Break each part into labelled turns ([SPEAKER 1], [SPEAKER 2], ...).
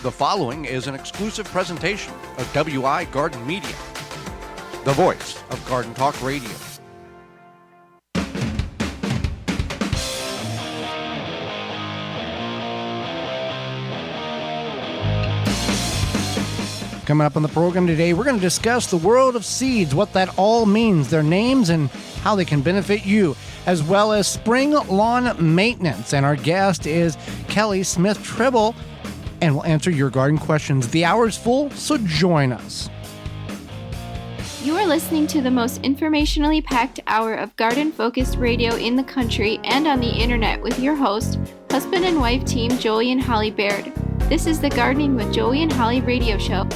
[SPEAKER 1] The following is an exclusive presentation of WI Garden Media, the voice of Garden Talk Radio. Coming up on the program today, we're going to discuss the world of seeds, what that all means, their names, and how they can benefit you, as well as spring lawn maintenance. And our guest is Kelly Smith Trimble, and we'll answer your garden questions. The hour's full, so join us.
[SPEAKER 2] You are listening to the most informationally packed hour of garden-focused radio in the country and on the internet with your host, husband and wife team Joey and Holly Baird. This is the Gardening with Joey and Holly radio show.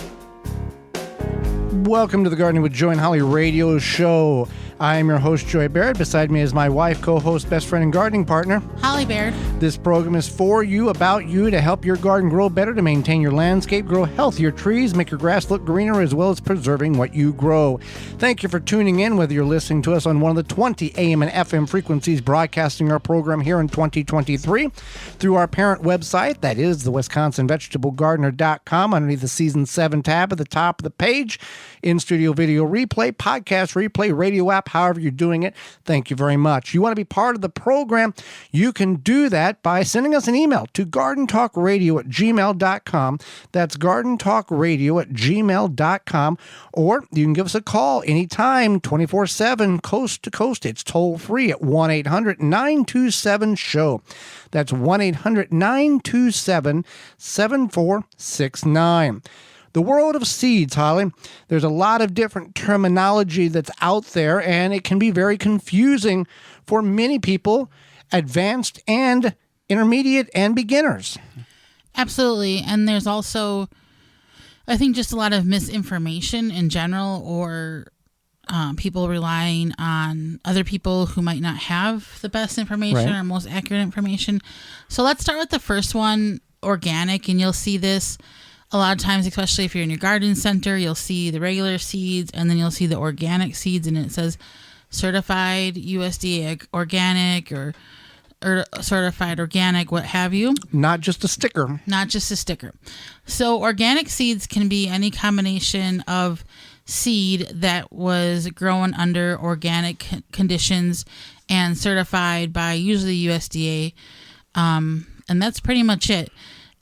[SPEAKER 1] Welcome to the Gardening with Joey and Holly radio show. I am your host, Joey Baird. Beside me is my wife, co-host, best friend, and gardening partner,
[SPEAKER 3] Holly Baird.
[SPEAKER 1] This program is for you, about you, to help your garden grow better, to maintain your landscape, grow healthier trees, make your grass look greener, as well as preserving what you grow. Thank you for tuning in, whether you're listening to us on one of the 20 AM and FM frequencies broadcasting our program here in 2023 through our parent website, that is the WisconsinVegetableGardener.com, underneath the Season 7 tab at the top of the page, in-studio video replay, podcast replay, radio app, however you're doing it. Thank you very much. You want to be part of the program, you can do that by sending us an email to gardentalkradio@gmail.com. That's gardentalkradio@gmail.com. Or you can give us a call anytime, 24/7, coast to coast. It's toll free at 1-800-927-SHOW. That's 1-800-927-7469. The world of seeds, Holly. There's a lot of different terminology that's out there, and it can be very confusing for many people, advanced and intermediate and beginners.
[SPEAKER 3] Absolutely. And there's also, I think, just a lot of misinformation in general, or people relying on other people who might not have the best information or most accurate information. So let's start with the first one, organic, and you'll see this a lot of times, especially if you're in your garden center. You'll see the regular seeds, and then you'll see the organic seeds, and it says certified USDA organic or certified organic, what have you.
[SPEAKER 1] Not just a sticker.
[SPEAKER 3] Not just a sticker. So organic seeds can be any combination of seed that was grown under organic conditions and certified by usually USDA. And that's pretty much it.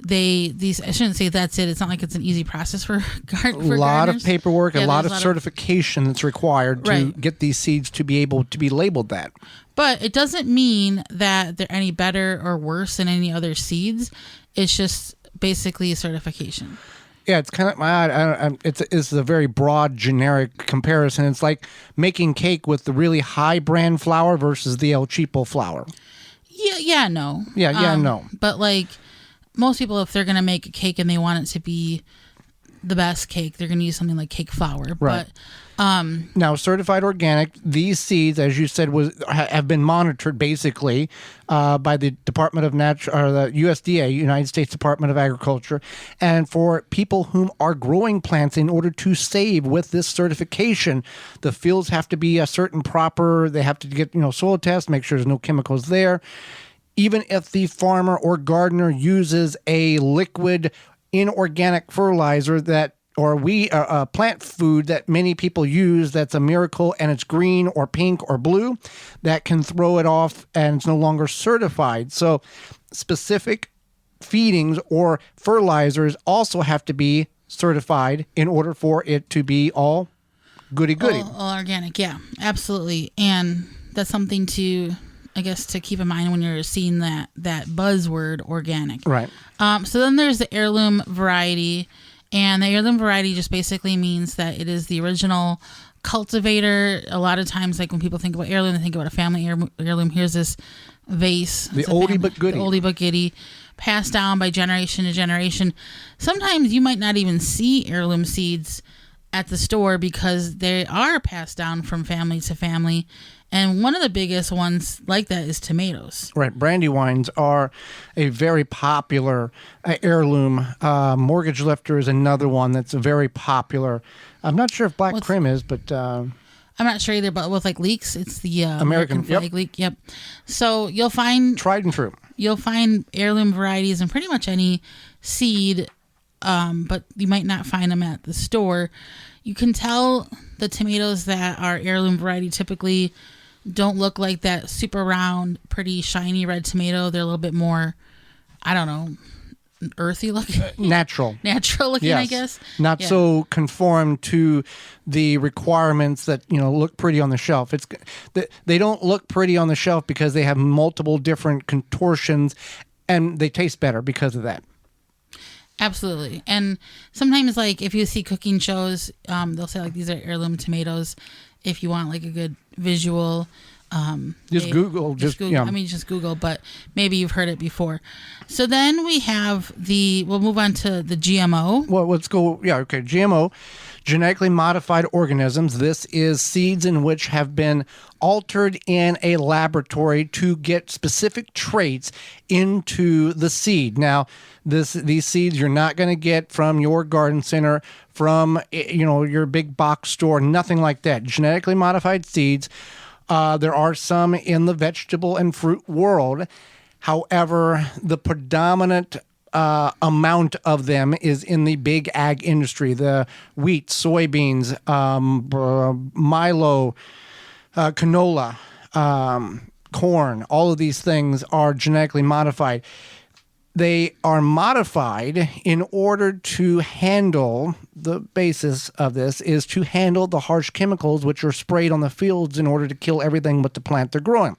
[SPEAKER 3] I shouldn't say that's it. It's not like it's an easy process for gardeners.
[SPEAKER 1] A lot of paperwork, a lot of certification that's required to get these seeds to be able to be labeled that.
[SPEAKER 3] But it doesn't mean that they're any better or worse than any other seeds. It's just basically a certification.
[SPEAKER 1] Yeah, it's kind of it's a very broad, generic comparison. It's like making cake with the really high brand flour versus the El Cheapo flour. No.
[SPEAKER 3] But like, most people, if they're going to make a cake and they want it to be the best cake, they're going to use something like cake flour.
[SPEAKER 1] Right. But now, certified organic, these seeds, as you said, have been monitored basically by the Department of the USDA, United States Department of Agriculture, and for people whom are growing plants, in order to save with this certification, the fields have to be a certain proper. They have to get soil tests, make sure there's no chemicals there. Even if the farmer or gardener uses a liquid inorganic fertilizer or plant food that many people use, that's a miracle and it's green or pink or blue, that can throw it off and it's no longer certified. So specific feedings or fertilizers also have to be certified in order for it to be all goody-goody.
[SPEAKER 3] All organic, yeah, absolutely. And that's something to keep in mind when you're seeing that buzzword organic.
[SPEAKER 1] Right.
[SPEAKER 3] So then there's the heirloom variety, and the heirloom variety just basically means that it is the original cultivator. A lot of times, like when people think about heirloom, they think about a family heirloom. Here's this vase.
[SPEAKER 1] The oldie but goodie.
[SPEAKER 3] The oldie but goodie, passed down by generation to generation. Sometimes you might not even see heirloom seeds at the store because they are passed down from family to family. And one of the biggest ones like that is tomatoes.
[SPEAKER 1] Right. Brandywines are a very popular heirloom. Mortgage Lifter is another one that's very popular. I'm not sure if Black Prim is, but...
[SPEAKER 3] I'm not sure either, but with like leeks, it's the
[SPEAKER 1] American
[SPEAKER 3] flag leek. Yep. So you'll find...
[SPEAKER 1] Tried and true.
[SPEAKER 3] You'll find heirloom varieties in pretty much any seed but you might not find them at the store. You can tell the tomatoes that are heirloom variety typically don't look like that super round, pretty shiny red tomato. They're a little bit more, I don't know, earthy looking.
[SPEAKER 1] Natural
[SPEAKER 3] looking,
[SPEAKER 1] yes.
[SPEAKER 3] I guess.
[SPEAKER 1] Not so conformed to the requirements that, look pretty on the shelf. They don't look pretty on the shelf because they have multiple different contortions, and they taste better because of that.
[SPEAKER 3] Absolutely. And sometimes, like, if you see cooking shows, they'll say, like, these are heirloom tomatoes. If you want, like, a good visual,
[SPEAKER 1] just Google. Yeah.
[SPEAKER 3] I mean, just Google, but maybe you've heard it before. So then we have we'll move on to the GMO.
[SPEAKER 1] Well, let's go. Yeah, okay. GMO, genetically modified organisms. This is seeds in which have been altered in a laboratory to get specific traits into the seed. Now, these seeds you're not going to get from your garden center, from your big box store, nothing like that. Genetically modified seeds. There are some in the vegetable and fruit world. However, the predominant amount of them is in the big ag industry, the wheat, soybeans, milo, canola, corn. All of these things are genetically modified. They are modified in order to handle, the basis of this is to handle the harsh chemicals which are sprayed on the fields in order to kill everything but the plant they're growing.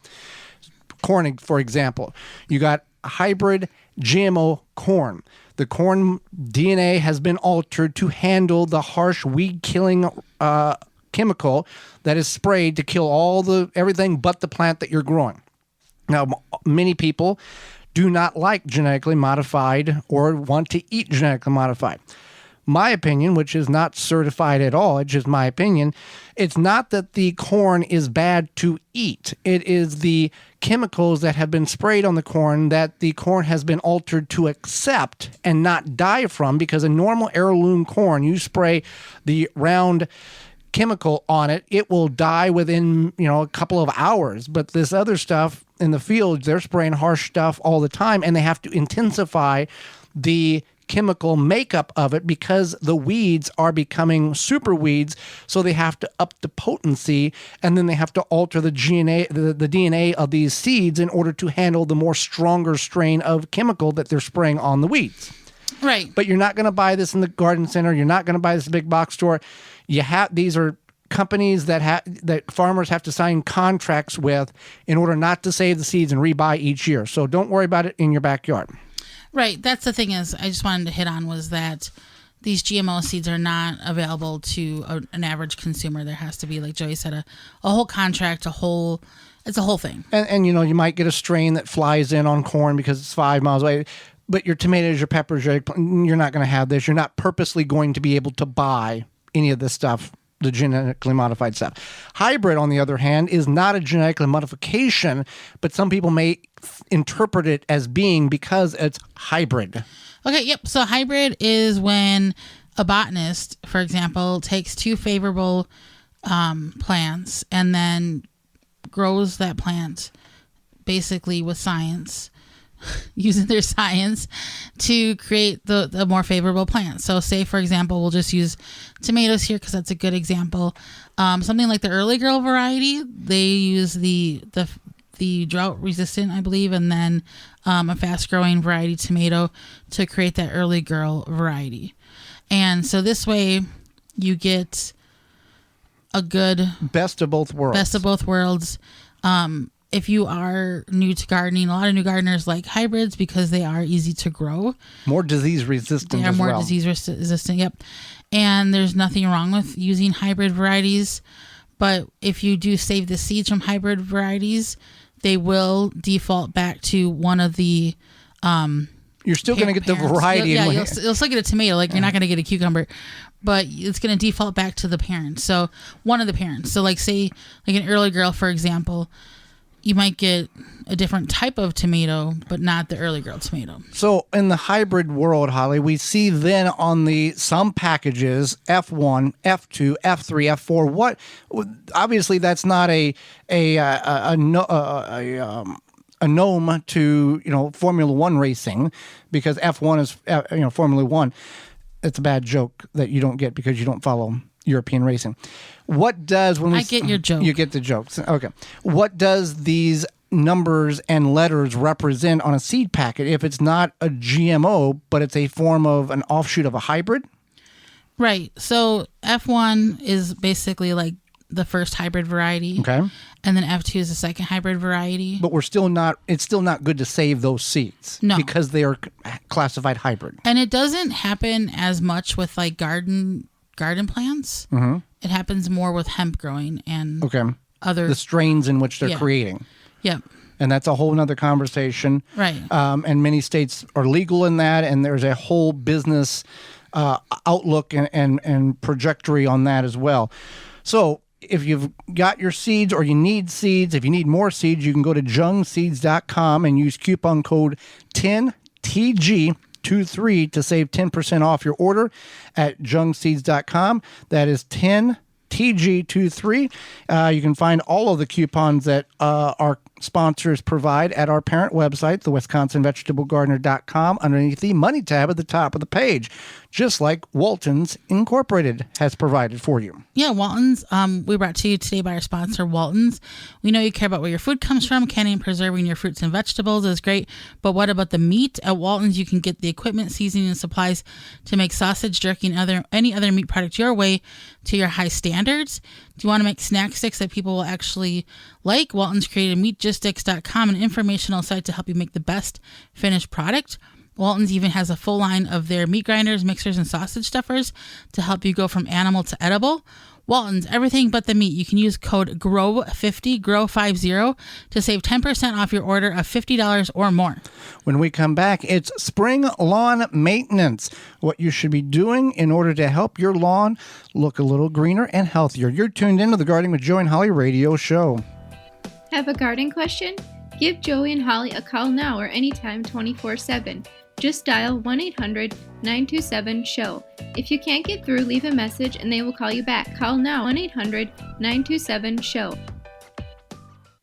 [SPEAKER 1] Corn, for example, you got hybrid GMO corn. The corn DNA has been altered to handle the harsh weed-killing chemical that is sprayed to kill everything but the plant that you're growing. Now, many people do not like genetically modified or want to eat genetically modified. My opinion, which is not certified at all, it's just my opinion, it's not that the corn is bad to eat. It is the chemicals that have been sprayed on the corn that the corn has been altered to accept and not die from, because a normal heirloom corn, you spray the round chemical on it, it will die within, a couple of hours. But this other stuff in the field, they're spraying harsh stuff all the time, and they have to intensify the chemical makeup of it because the weeds are becoming super weeds, so they have to up the potency, and then they have to alter the DNA of these seeds in order to handle the more stronger strain of chemical that they're spraying on the weeds.
[SPEAKER 3] Right.
[SPEAKER 1] But you're not going to buy this in the garden center. You're not going to buy this big box store. These are companies that farmers have to sign contracts with in order not to save the seeds and rebuy each year. So don't worry about it in your backyard.
[SPEAKER 3] Right. That's the thing is, I just wanted to hit on was that these GMO seeds are not available to an average consumer. There has to be, like Joey said, a whole contract, it's a whole thing.
[SPEAKER 1] And you might get a strain that flies in on corn because it's 5 miles away. But your tomatoes, your peppers, you're not going to have this. You're not purposely going to be able to buy any of this stuff, the genetically modified stuff. Hybrid, on the other hand, is not a genetic modification, but some people may interpret it as being because it's hybrid.
[SPEAKER 3] Okay, yep. So hybrid is when a botanist, for example, takes two favorable plants and then grows that plant basically with science, using their science to create the more favorable plants. So say, for example, we'll just use tomatoes here because that's a good example. Something like the early girl variety, they use the drought resistant, I believe, and then a fast growing variety tomato to create that early girl variety. And so this way you get a good
[SPEAKER 1] best of both worlds. If you are new to gardening, a lot of new gardeners like hybrids because they are easy to grow. More disease resistant as well.
[SPEAKER 3] Disease resistant, yep. And there's nothing wrong with using hybrid varieties. But if you do save the seeds from hybrid varieties, they will default back to one of the
[SPEAKER 1] you're still going to get the variety.
[SPEAKER 3] You'll still get a tomato. Like, you're not going to get a cucumber. But it's going to default back to the parents. So one of the parents. So like, say, like an early girl, for example, you might get a different type of tomato, but not the early girl tomato.
[SPEAKER 1] So in the hybrid world, Holly, we see then on some packages, F1, F2, F3, F4. What? Obviously, that's not a gnome to Formula One racing, because F1 is Formula One. it's a bad joke that you don't get because you don't follow European racing. What does when we
[SPEAKER 3] I get your joke.
[SPEAKER 1] You get the jokes. Okay. What does these numbers and letters represent on a seed packet if it's not a GMO, but it's a form of an offshoot of a hybrid?
[SPEAKER 3] Right. So F1 is basically like the first hybrid variety.
[SPEAKER 1] Okay.
[SPEAKER 3] And then F2 is the second hybrid variety.
[SPEAKER 1] But it's still not good to save those seeds.
[SPEAKER 3] No.
[SPEAKER 1] Because they are classified hybrid.
[SPEAKER 3] And it doesn't happen as much with like garden plants.
[SPEAKER 1] Mm-hmm.
[SPEAKER 3] It happens more with hemp growing and
[SPEAKER 1] the strains in which they're creating.
[SPEAKER 3] Yep.
[SPEAKER 1] And that's a whole nother conversation.
[SPEAKER 3] Right.
[SPEAKER 1] And many states are legal in that, and there's a whole business outlook and trajectory on that as well. So if you've got your seeds or you need seeds, if you need more seeds, you can go to jungseeds.com and use coupon code 10TG23 to save 10% off your order at jungseeds.com. That is 10TG23. You can find all of the coupons that our sponsors provide at our parent website, the WisconsinVegetableGardener.com, underneath the Money tab at the top of the page, just like Walton's Incorporated has provided for you.
[SPEAKER 3] Yeah, Walton's. We brought to you today by our sponsor, Walton's. We know you care about where your food comes from. Canning and preserving your fruits and vegetables is great, but what about the meat? At Walton's, you can get the equipment, seasoning, and supplies to make sausage, jerky, and any other meat product your way to your high standards. Do you want to make snack sticks that people will actually like? Walton's created meatgistics.com, an informational site to help you make the best finished product. Walton's even has a full line of their meat grinders, mixers, and sausage stuffers to help you go from animal to edible. Walton's, everything but the meat. You can use code GROW50, GROW50, to save 10% off your order of $50 or more.
[SPEAKER 1] When we come back, it's spring lawn maintenance. What you should be doing in order to help your lawn look a little greener and healthier. You're tuned into the Gardening with Joey and Holly radio show.
[SPEAKER 2] Have a garden question? Give Joey and Holly a call now or anytime 24/7. Just dial 1-800-927-SHOW. If you can't get through, leave a message and they will call you back. Call now, 1-800-927-SHOW.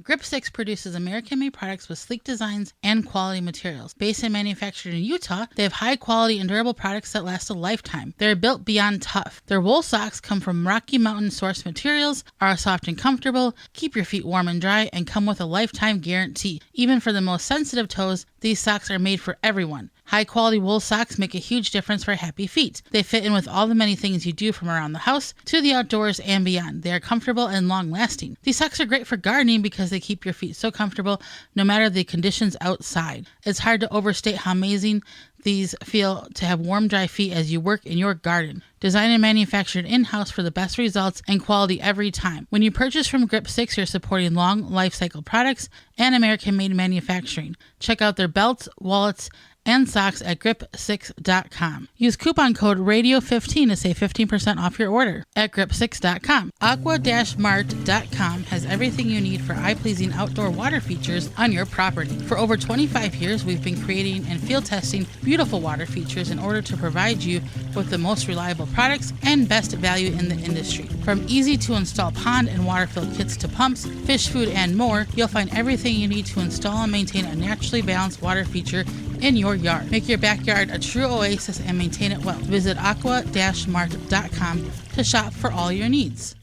[SPEAKER 3] Grip 6 produces American-made products with sleek designs and quality materials. Based and manufactured in Utah, they have high-quality and durable products that last a lifetime. They're built beyond tough. Their wool socks come from Rocky Mountain-sourced materials, are soft and comfortable, keep your feet warm and dry, and come with a lifetime guarantee. Even for the most sensitive toes, these socks are made for everyone. High-quality wool socks make a huge difference for happy feet. They fit in with all the many things you do from around the house to the outdoors and beyond. They are comfortable and long-lasting. These socks are great for gardening because they keep your feet so comfortable no matter the conditions outside. It's hard to overstate how amazing these feel to have warm, dry feet as you work in your garden. Designed and manufactured in-house for the best results and quality every time. When you purchase from Grip 6, you're supporting long life cycle products and American-made manufacturing. Check out their belts, wallets, and socks at grip6.com. Use coupon code RADIO15 to save 15% off your order at grip6.com. Aqua-Mart.com has everything you need for eye-pleasing outdoor water features on your property. For over 25 years, we've been creating and field testing beautiful water features in order to provide you with the most reliable products and best value in the industry. From easy-to-install pond and water-filled kits to pumps, fish food, and more, you'll find everything you need to install and maintain a naturally balanced water feature in your yard. Make your backyard a true oasis and maintain it well. Visit aqua-mart.com to shop for all your needs.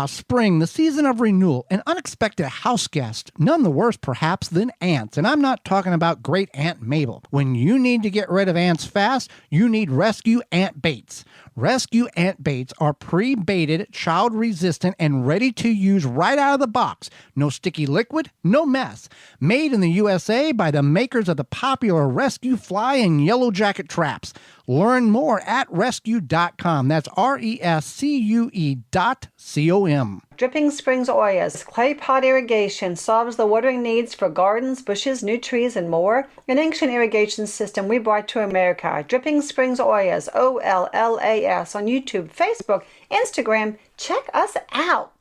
[SPEAKER 1] Spring, the season of renewal, an unexpected house guest, none the worse perhaps than ants. And I'm not talking about great Aunt Mabel. When you need to get rid of ants fast, you need Rescue Ant Baits. Rescue Ant Baits are pre-baited, child-resistant, and ready to use right out of the box. No sticky liquid, no mess. Made in the USA by the makers of the popular Rescue Fly and Yellow Jacket traps. Learn more at rescue.com. That's rescue.com.
[SPEAKER 4] Dripping Springs Oyas clay pot irrigation solves the watering needs for gardens, bushes, new trees, and more. An ancient irrigation system we brought to America. Dripping Springs Oyas, OLLAS, on YouTube, Facebook, Instagram. Check us out.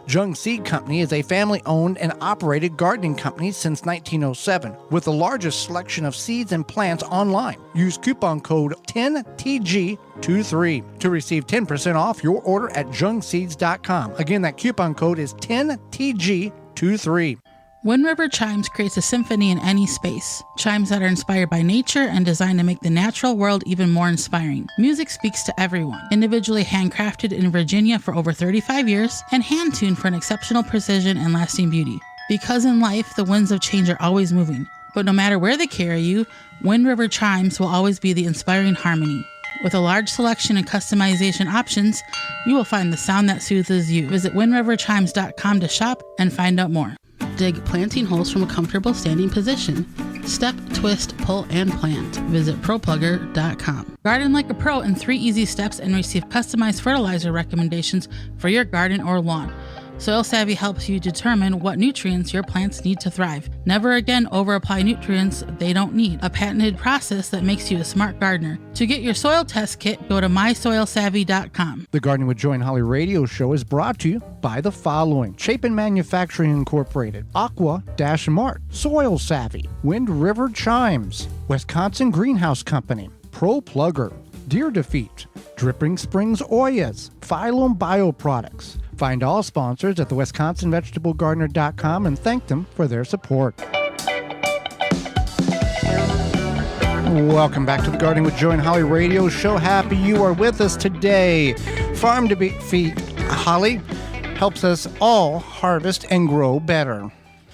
[SPEAKER 1] Jung Seed Company is a family-owned and operated gardening company since 1907 with the largest selection of seeds and plants online. Use coupon code 10TG23 to receive 10% off your order at jungseeds.com. Again, that coupon code is 10TG23.
[SPEAKER 3] Wind River Chimes creates a symphony in any space. Chimes that are inspired by nature and designed to make the natural world even more inspiring. Music speaks to everyone. Individually handcrafted in Virginia for over 35 years and hand-tuned for an exceptional precision and lasting beauty. Because in life, the winds of change are always moving. But no matter where they carry you, Wind River Chimes will always be the inspiring harmony. With a large selection and customization options, you will find the sound that soothes you. Visit windriverchimes.com to shop and find out more. Dig planting holes from a comfortable standing position. Step, twist, pull, and plant. Visit ProPlugger.com. Garden like a pro in 3 easy steps and receive customized fertilizer recommendations for your garden or lawn. Soil Savvy helps you determine what nutrients your plants need to thrive. Never again over-apply nutrients they don't need. A patented process that makes you a smart gardener. To get your soil test kit, go to mysoilsavvy.com.
[SPEAKER 1] The Gardening with Joy and Holly radio show is brought to you by the following: Chapin Manufacturing Incorporated, Aqua-Mart, Soil Savvy, Wind River Chimes, Wisconsin Greenhouse Company, Pro Plugger, Deer Defeat, Dripping Springs Oyas, Phylum Bioproducts. Find all sponsors at the WisconsinVegetableGardener.com and thank them for their support. Welcome back to the Gardening with Joy and Holly radio show. Happy you are with us today. Farm to Feed Holly helps us all harvest and grow better.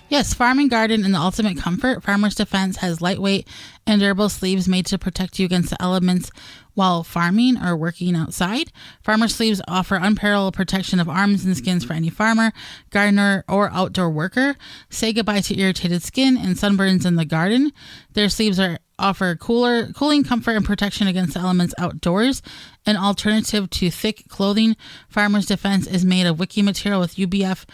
[SPEAKER 3] Yes, farm and garden in the ultimate comfort. Farmer's Defense has lightweight and durable sleeves made to protect you against the elements while farming or working outside. Farmer sleeves offer unparalleled protection of arms and skins for any farmer, gardener, or outdoor worker. Say goodbye to irritated skin and sunburns in the garden. Their sleeves offer cooling comfort and protection against the elements outdoors. An alternative to thick clothing, Farmer's Defense is made of wicking material with UBF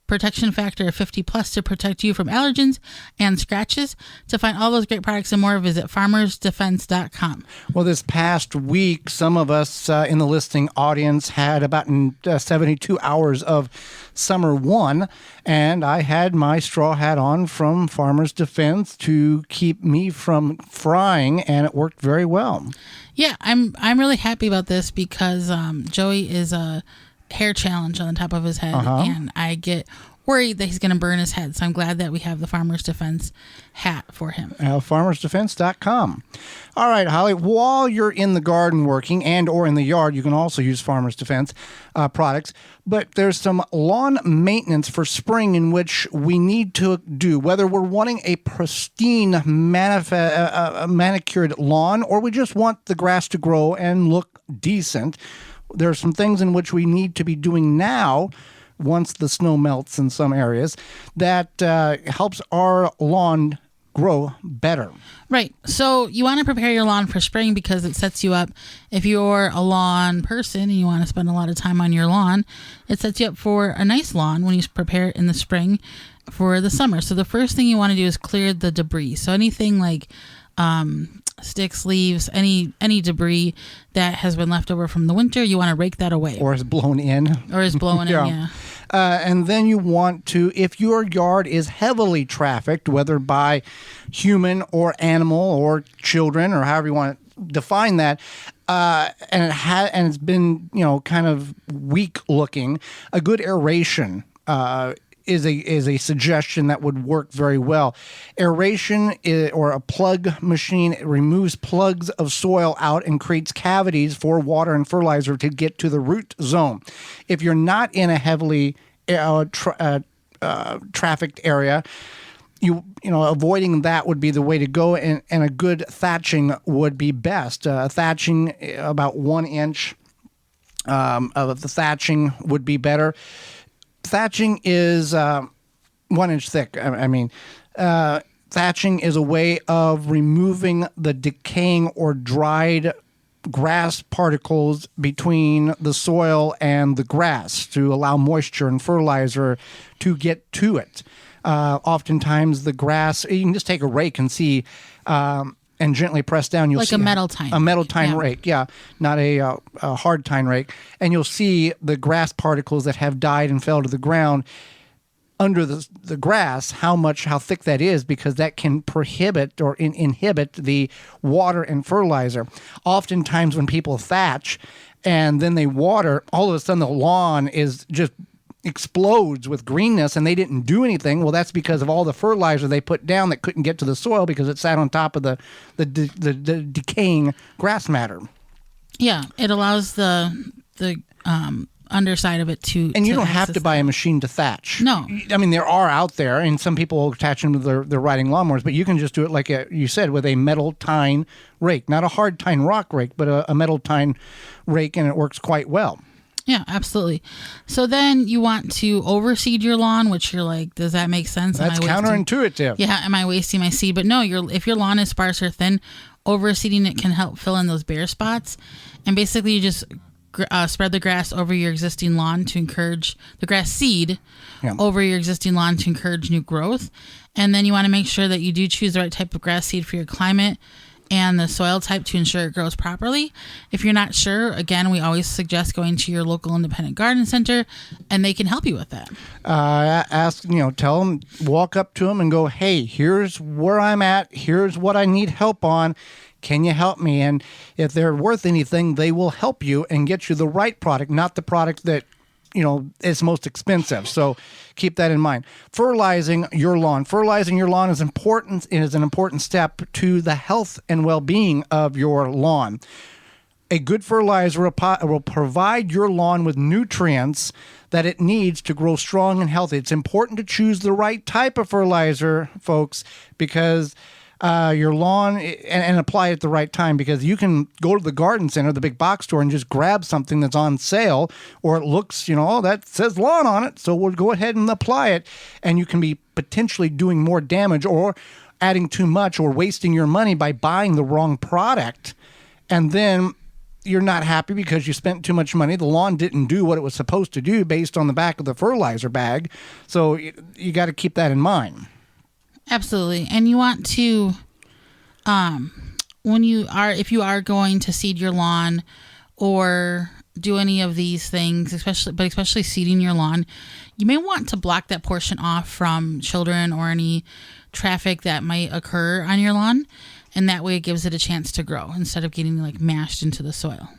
[SPEAKER 3] protection factor of 50 plus to protect you from allergens and scratches. To find all those great products and more, visit farmersdefense.com.
[SPEAKER 1] Well, this past week, some of us in the listening audience had about 72 hours of Summer 1, and I had my straw hat on from Farmers Defense to keep me from frying, and it worked very well.
[SPEAKER 3] Yeah, I'm really happy about this because Joey is a hair challenge on the top of his head, and I get worried that he's going to burn his head. So I'm glad that we have the Farmer's Defense hat for him.
[SPEAKER 1] FarmersDefense.com. All right, Holly, while you're in the garden working and or in the yard, you can also use Farmer's Defense products. But there's some lawn maintenance for spring in which we need to do, whether we're wanting a pristine manicured lawn or we just want the grass to grow and look decent. There are some things in which we need to be doing now, once the snow melts in some areas, that helps our lawn grow better.
[SPEAKER 3] Right. So you want to prepare your lawn for spring because it sets you up. If you're a lawn person and you want to spend a lot of time on your lawn, it sets you up for a nice lawn when you prepare it in the spring for the summer. So the first thing you want to do is clear the debris. So anything like sticks, leaves, any debris that has been left over from the winter, you want to rake that away.
[SPEAKER 1] Or is blown in.
[SPEAKER 3] Yeah.
[SPEAKER 1] And then you want to, if your yard is heavily trafficked, whether by human or animal or children or however you want to define that, and it's been kind of weak looking, a good aeration is a suggestion that would work very well. Aeration or a plug machine removes plugs of soil out and creates cavities for water and fertilizer to get to the root zone. If you're not in a heavily trafficked area, avoiding that would be the way to go, and a good thatching would be best. Thatching about 1 inch of the thatching would be better. Thatching is 1 inch thick. Thatching is a way of removing the decaying or dried grass particles between the soil and the grass to allow moisture and fertilizer to get to it. Oftentimes the grass, you can just take a rake and see, and gently press down. You'll see
[SPEAKER 3] a metal tine.
[SPEAKER 1] A metal tine rake, yeah, not a hard tine rake. And you'll see the grass particles that have died and fell to the ground under the grass, how thick that is, because that can prohibit or inhibit the water and fertilizer. Oftentimes when people thatch and then they water, all of a sudden the lawn is just explodes with greenness and they didn't do anything, well, that's because of all the fertilizer they put down that couldn't get to the soil because it sat on top of the decaying grass matter.
[SPEAKER 3] Yeah, it allows the underside of it to.
[SPEAKER 1] And you don't have to buy a machine to thatch.
[SPEAKER 3] No.
[SPEAKER 1] I mean, there are out there, and some people will attach them to their riding lawnmowers, but you can just do it like you said, with a metal tine rake. Not a hard tine rock rake, but a metal tine rake, and it works quite well.
[SPEAKER 3] Yeah, absolutely. So then you want to overseed your lawn, which you're like, does that make sense?
[SPEAKER 1] That's counterintuitive.
[SPEAKER 3] Yeah, am I wasting my seed? But no, if your lawn is sparse or thin, overseeding it can help fill in those bare spots. And basically you just spread the grass over your existing lawn to encourage the grass seed over your existing lawn to encourage new growth. And then you want to make sure that you do choose the right type of grass seed for your climate and the soil type to ensure it grows properly. If you're not sure, again, we always suggest going to your local independent garden center, and they can help you with that.
[SPEAKER 1] Tell them, walk up to them and go, hey, here's where I'm at. Here's what I need help on. Can you help me? And if they're worth anything, they will help you and get you the right product, not the product that is most expensive. So keep that in mind. Fertilizing your lawn. Fertilizing your lawn is important. It is an important step to the health and well-being of your lawn. A good fertilizer will provide your lawn with nutrients that it needs to grow strong and healthy. It's important to choose the right type of fertilizer, folks, because your lawn and apply it at the right time, because you can go to the garden center, the big box store, and just grab something that's on sale, or it looks, that says lawn on it, so we'll go ahead and apply it, and you can be potentially doing more damage or adding too much or wasting your money by buying the wrong product, and then you're not happy because you spent too much money. The lawn didn't do what it was supposed to do based on the back of the fertilizer bag, so you got to keep that in mind.
[SPEAKER 3] Absolutely. And you want to, if you are going to seed your lawn or do any of these things, especially seeding your lawn, you may want to block that portion off from children or any traffic that might occur on your lawn. And that way it gives it a chance to grow instead of getting mashed into the soil.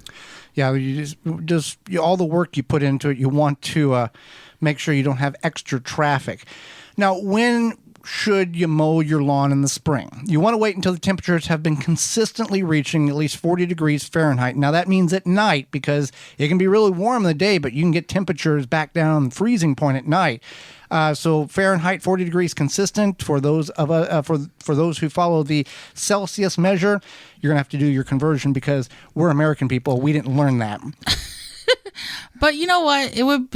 [SPEAKER 1] Yeah, you just all the work you put into it, you want to make sure you don't have extra traffic. Now, when should you mow your lawn in the spring? You want to wait until the temperatures have been consistently reaching at least 40 degrees Fahrenheit. Now, that means at night, because it can be really warm in the day, but you can get temperatures back down the freezing point at night. So Fahrenheit 40 degrees consistent for those for those who follow the Celsius measure. You're gonna have to do your conversion because we're American people. We didn't learn that.
[SPEAKER 3] But you know what? It would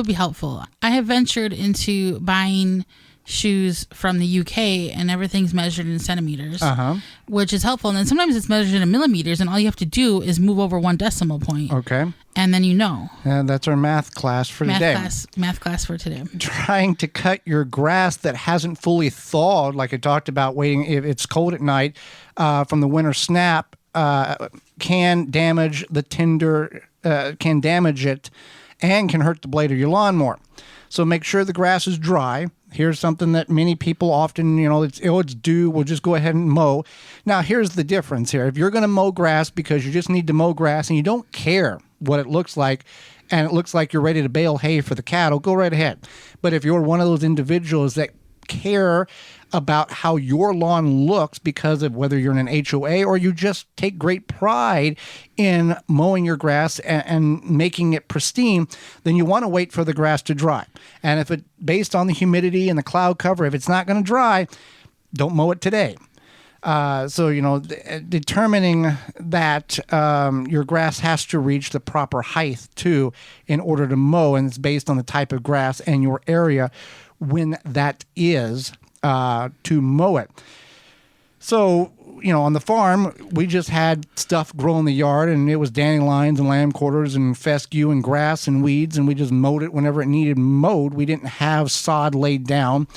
[SPEAKER 3] be helpful. I have ventured into buying shoes from the UK, and everything's measured in centimeters, which is helpful. And then sometimes it's measured in millimeters, and all you have to do is move over 1 decimal point.
[SPEAKER 1] Okay.
[SPEAKER 3] And then And
[SPEAKER 1] that's our math class for today.
[SPEAKER 3] Math class for today.
[SPEAKER 1] Trying to cut your grass that hasn't fully thawed, like I talked about, waiting if it's cold at night from the winter snap, can damage the tinder, can damage it, and can hurt the blade of your lawn more. So make sure the grass is dry. Here's something that many people often, it's due, we'll just go ahead and mow. Now, here's the difference here. If you're going to mow grass because you just need to mow grass and you don't care what it looks like, and it looks like you're ready to bale hay for the cattle, go right ahead. But if you're one of those individuals that care about how your lawn looks because of whether you're in an HOA or you just take great pride in mowing your grass and making it pristine, then you want to wait for the grass to dry. And if based on the humidity and the cloud cover, if it's not going to dry, don't mow it today. Determining that your grass has to reach the proper height too in order to mow, and it's based on the type of grass and your area when that is to mow it. So, on the farm, we just had stuff grow in the yard, and it was dandelions and lamb quarters and fescue and grass and weeds, and we just mowed it whenever it needed mowed. We didn't have sod laid down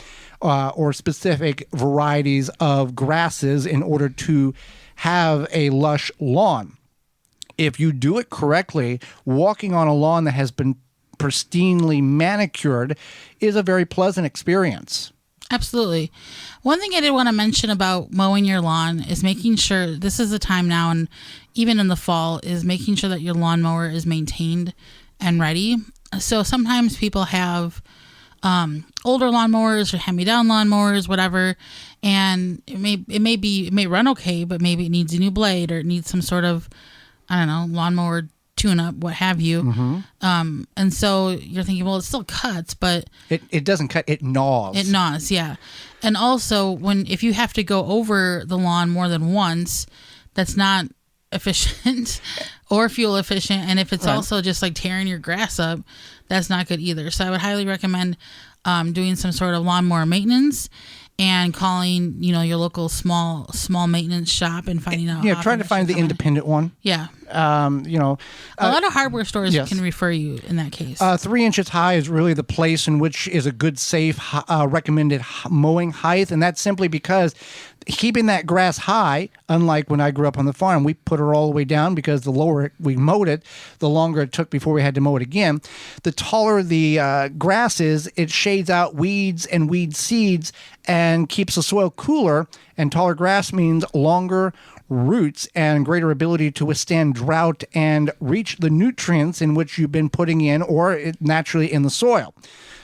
[SPEAKER 1] or specific varieties of grasses in order to have a lush lawn. If you do it correctly, walking on a lawn that has been pristinely manicured is a very pleasant experience.
[SPEAKER 3] Absolutely. One thing I did want to mention about mowing your lawn is making sure, this is the time now, and even in the fall, is making sure that your lawnmower is maintained and ready. So sometimes people have older lawnmowers or hand-me-down lawnmowers, whatever, and it may run okay, but maybe it needs a new blade or it needs some sort of, I don't know, lawnmower tune-up, what have you.
[SPEAKER 1] Mm-hmm.
[SPEAKER 3] And so you're thinking, well, it still cuts, but
[SPEAKER 1] it doesn't cut. It gnaws.
[SPEAKER 3] It gnaws, yeah. And also, if you have to go over the lawn more than once, that's not efficient or fuel efficient. And if it's also just like tearing your grass up, that's not good either. So I would highly recommend doing some sort of lawnmower maintenance and calling, your local small maintenance shop and finding out.
[SPEAKER 1] Yeah, trying to find the independent one.
[SPEAKER 3] Yeah.
[SPEAKER 1] A
[SPEAKER 3] lot of hardware stores can refer you in that case.
[SPEAKER 1] 3 inches high is really the place in which is a good, safe, recommended mowing height. And that's simply because keeping that grass high, unlike when I grew up on the farm, we put her all the way down because the lower we mowed it, the longer it took before we had to mow it again. The taller the grass is, it shades out weeds and weed seeds and keeps the soil cooler. And taller grass means longer roots and greater ability to withstand drought and reach the nutrients in which you've been putting in or naturally in the soil.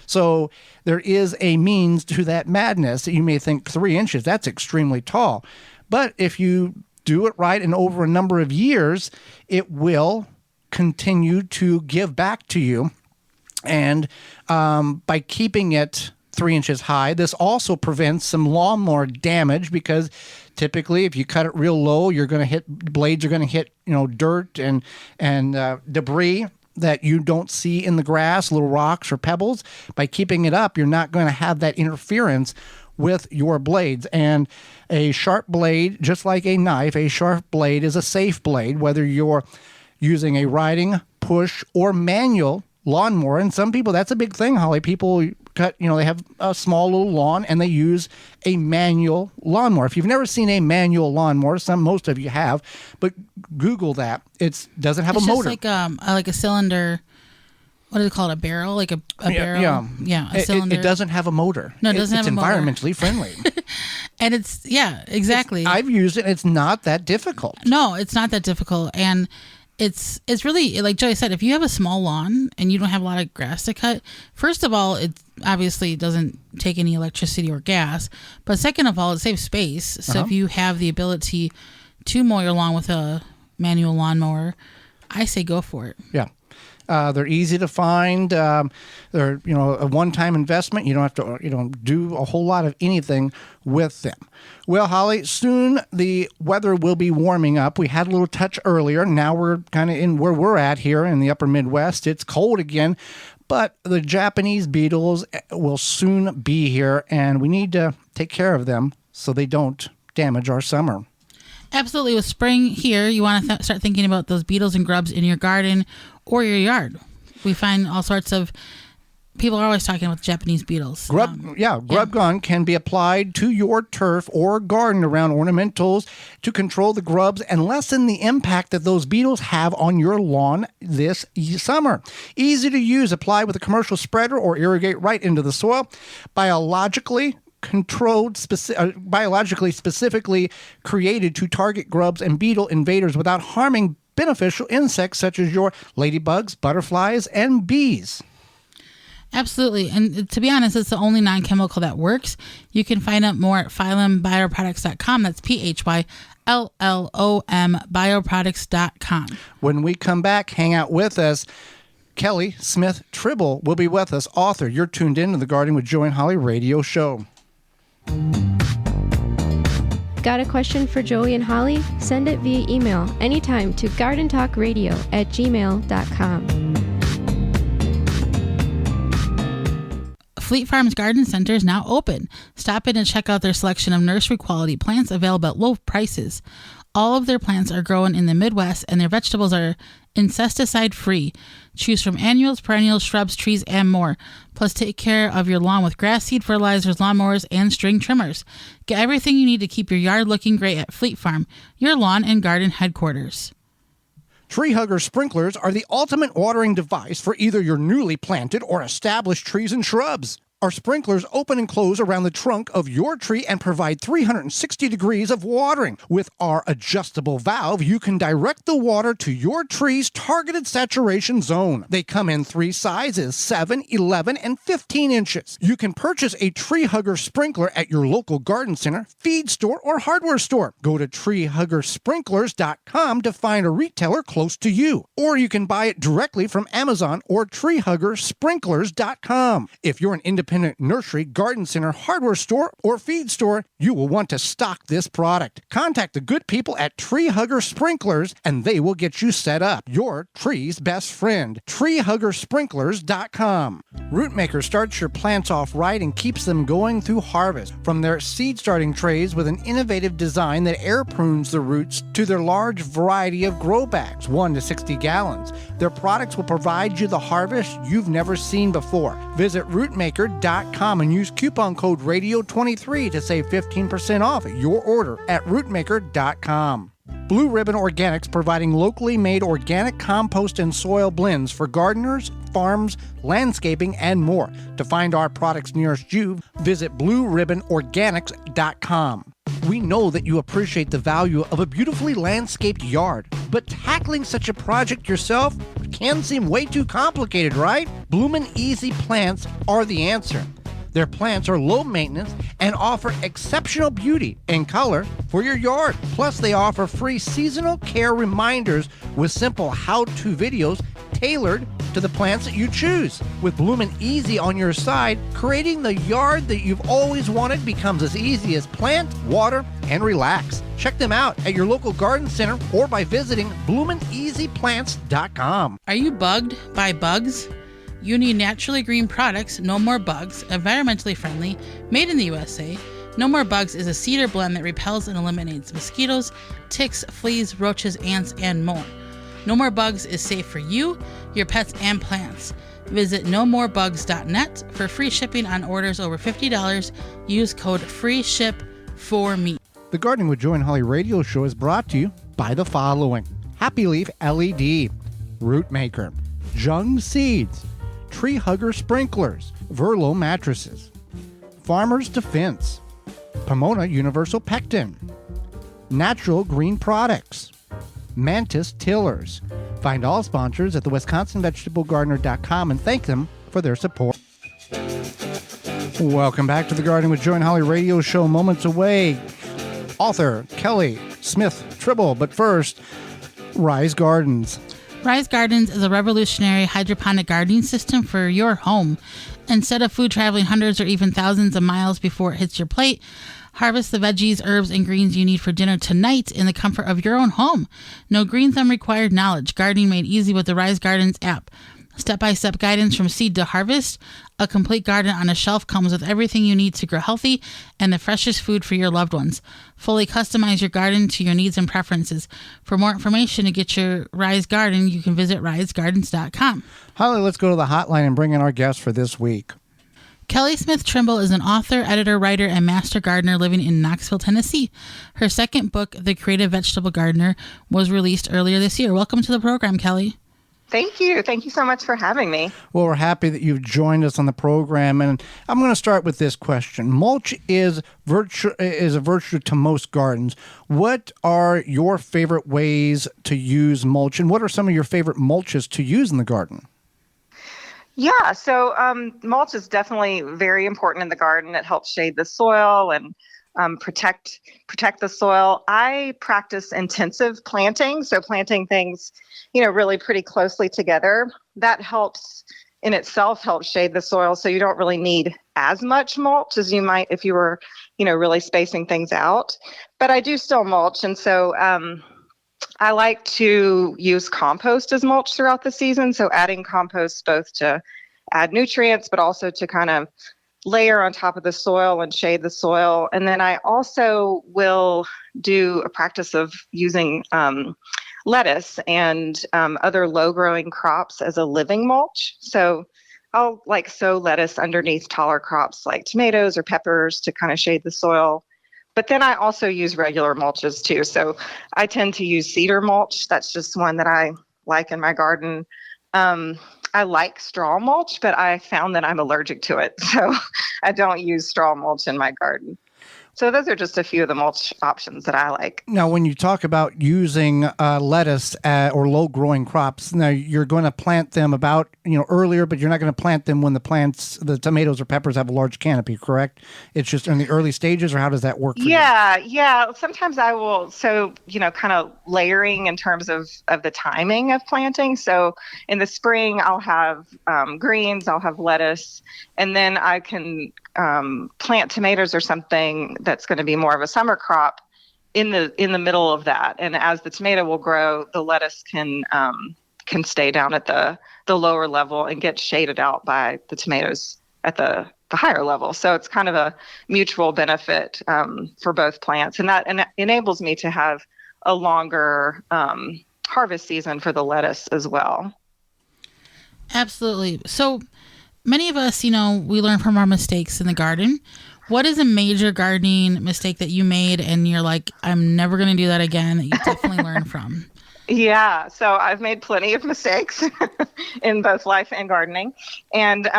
[SPEAKER 1] So there is a means to that madness. You may think 3 inches, that's extremely tall. But if you do it right and over a number of years, it will continue to give back to you. And by keeping it 3 inches high, this also prevents some lawnmower damage because typically if you cut it real low, you're going to hit, blades are going to hit, dirt and debris that you don't see in the grass, little rocks or pebbles. By keeping it up, you're not going to have that interference with your blades. And a sharp blade, just like a knife, a sharp blade is a safe blade, whether you're using a riding, push, or manual lawnmower. And some people, that's a big thing, Holly. People cut, they have a small little lawn and they use a manual lawnmower. If you've never seen a manual lawnmower, most of you have, but Google that. It doesn't have a motor.
[SPEAKER 3] It's just like a cylinder. What do they call it? A barrel? Like a barrel? Yeah, a cylinder.
[SPEAKER 1] It doesn't have a motor.
[SPEAKER 3] No, it doesn't have a motor.
[SPEAKER 1] It's environmentally friendly.
[SPEAKER 3] And it's, exactly.
[SPEAKER 1] I've used it. It's not that difficult.
[SPEAKER 3] No, it's not that difficult. And it's really, like Joey said, if you have a small lawn and you don't have a lot of grass to cut, first of all, it obviously doesn't take any electricity or gas. But second of all, it saves space. So if you have the ability to mow your lawn with a manual lawnmower, I say go for it.
[SPEAKER 1] Yeah. They're easy to find. They're, a one-time investment. You don't have to, do a whole lot of anything with them. Well, Holly, soon the weather will be warming up. We had a little touch earlier. Now we're kind of in where we're at here in the upper Midwest. It's cold again, but the Japanese beetles will soon be here, and we need to take care of them so they don't damage our summer.
[SPEAKER 3] Absolutely. With spring here, you want to start thinking about those beetles and grubs in your garden or your yard. We find all sorts of people are always talking about Japanese beetles.
[SPEAKER 1] Grub gun can be applied to your turf or garden around ornamentals to control the grubs and lessen the impact that those beetles have on your lawn this summer. Easy to use. Apply with a commercial spreader or irrigate right into the soil. Biologically specifically created to target grubs and beetle invaders without harming beneficial insects such as your ladybugs, butterflies, and bees.
[SPEAKER 3] Absolutely. And to be honest, it's the only non-chemical that works. You can find out more at phyllombioproducts.com. That's PHYLLOM bioproducts.com.
[SPEAKER 1] When we come back, hang out with us. Kelly Smith Trimble will be with us, author. You're tuned in to the Gardening with Joey and Holly radio show.
[SPEAKER 2] Got a question for Joey and Holly? Send it via email anytime to gardentalkradio@gmail.com.
[SPEAKER 3] Fleet Farm's Garden Center is now open. Stop in and check out their selection of nursery quality plants available at low prices. All of their plants are grown in the Midwest and their vegetables are insecticide free. Choose from annuals, perennials, shrubs, trees, and more. Plus take care of your lawn with grass seed fertilizers, lawnmowers, and string trimmers. Get everything you need to keep your yard looking great at Fleet Farm, your lawn and garden headquarters.
[SPEAKER 1] Tree Hugger sprinklers are the ultimate watering device for either your newly planted or established trees and shrubs. Our sprinklers open and close around the trunk of your tree and provide 360 degrees of watering. With our adjustable valve, you can direct the water to your tree's targeted saturation zone. They come in 3 sizes, 7, 11, and 15 inches. You can purchase a tree hugger sprinkler at your local garden center, feed store, or hardware store. Go to treehuggersprinklers.com to find a retailer close to you. Or you can buy it directly from Amazon or treehuggersprinklers.com. If you're an independent nursery, garden center, hardware store, or feed store, you will want to stock this product. Contact the good people at Tree Hugger Sprinklers and they will get you set up. Your tree's best friend. treehuggersprinklers.com. Rootmaker starts your plants off right and keeps them going through harvest. From their seed starting trays with an innovative design that air prunes the roots to their large variety of grow bags, 1 to 60 gallons. Their products will provide you the harvest you've never seen before. Visit rootmaker.com and use coupon code radio23 to save 15% off your order at rootmaker.com. Blue Ribbon Organics, providing locally made organic compost and soil blends for gardeners, farms, landscaping, and more. To find our products nearest you, visit blueribbonorganics.com. We know that you appreciate the value of a beautifully landscaped yard, but tackling such a project yourself can seem way too complicated, right? Bloomin' Easy Plants are the answer. Their plants are low maintenance and offer exceptional beauty and color for your yard. Plus, they offer free seasonal care reminders with simple how-to videos tailored to the plants that you choose. With Bloomin' Easy on your side, creating the yard that you've always wanted becomes as easy as plant, water, and relax. Check them out at your local garden center or by visiting bloomineasyplants.com.
[SPEAKER 3] Are you bugged by bugs? You need naturally green products, No More Bugs, environmentally friendly, made in the USA. No More Bugs is a cedar blend that repels and eliminates mosquitoes, ticks, fleas, roaches, ants, and more. No More Bugs is safe for you, your pets, and plants. Visit nomorebugs.net for free shipping on orders over $50. Use code FREESHIP4ME.
[SPEAKER 1] The Gardening with Joy and Holly radio show is brought to you by the following: Happy Leaf LED, Rootmaker, Jung Seeds, Tree Hugger Sprinklers, Verlo Mattresses, Farmer's Defense, Pomona Universal Pectin, Natural Green Products, Mantis Tillers. Find all sponsors at the WisconsinVegetableGardener.com and thank them for their support. Welcome back to the Gardening with Joy and Holly radio show. Moments away, author Kelly Smith Trimble. But first, Rise Gardens.
[SPEAKER 3] Rise Gardens is a revolutionary hydroponic gardening system for your home. Instead of food traveling hundreds or even thousands of miles before it hits your plate, harvest the veggies, herbs, and greens you need for dinner tonight in the comfort of your own home. No green thumb required knowledge. Gardening made easy with the Rise Gardens app. Step-by-step guidance from seed to harvest. A complete garden on a shelf comes with everything you need to grow healthy and the freshest food for your loved ones. Fully customize your garden to your needs and preferences. For more information to get your Rise Garden, you can visit risegardens.com.
[SPEAKER 1] Holly, let's go to the hotline and bring in our guest for this week.
[SPEAKER 3] Kelly Smith Trimble is an author, editor, writer, and master gardener living in Knoxville, Tennessee. Her second book, The Creative Vegetable Gardener, was released earlier this year. Welcome to the program, Kelly.
[SPEAKER 5] Thank you. Thank you so much for having me.
[SPEAKER 1] Well, we're happy that you've joined us on the program, and I'm going to start with this question. Mulch is a virtue to most gardens. What are your favorite ways to use mulch, and what are some of your favorite mulches to use in the garden?
[SPEAKER 5] Yeah, so mulch is definitely very important in the garden. It helps shade the soil and protect the soil. I practice intensive planting, so planting things, really pretty closely together. That helps in itself shade the soil, so you don't really need as much mulch as you might if you were, really spacing things out. But I do still mulch, and so I like to use compost as mulch throughout the season. So adding compost both to add nutrients, but also to kind of layer on top of the soil and shade the soil. And then I also will do a practice of using lettuce and other low-growing crops as a living mulch. So I'll sow lettuce underneath taller crops like tomatoes or peppers to kind of shade the soil. But then I also use regular mulches too. So I tend to use cedar mulch. That's just one that I like in my garden. I like straw mulch, but I found that I'm allergic to it. So I don't use straw mulch in my garden. So those are just a few of the mulch options that I like.
[SPEAKER 1] Now, when you talk about using lettuce or low-growing crops, now you're going to plant them about earlier, but you're not going to plant them when the tomatoes or peppers have a large canopy, correct? It's just in the early stages, or how does that work for you?
[SPEAKER 5] Yeah. Sometimes I will, kind of layering in terms of the timing of planting. So in the spring, I'll have greens, I'll have lettuce, and then I can plant tomatoes or something that's going to be more of a summer crop in the middle of that. And as the tomato will grow, the lettuce can stay down at the lower level and get shaded out by the tomatoes at the higher level. So it's kind of a mutual benefit for both plants. And that enables me to have a longer harvest season for the lettuce as well.
[SPEAKER 3] Absolutely. So many of us, we learn from our mistakes in the garden. What is a major gardening mistake that you made and you're like, I'm never going to do that again, that you definitely learned from?
[SPEAKER 5] Yeah, so I've made plenty of mistakes in both life and gardening. And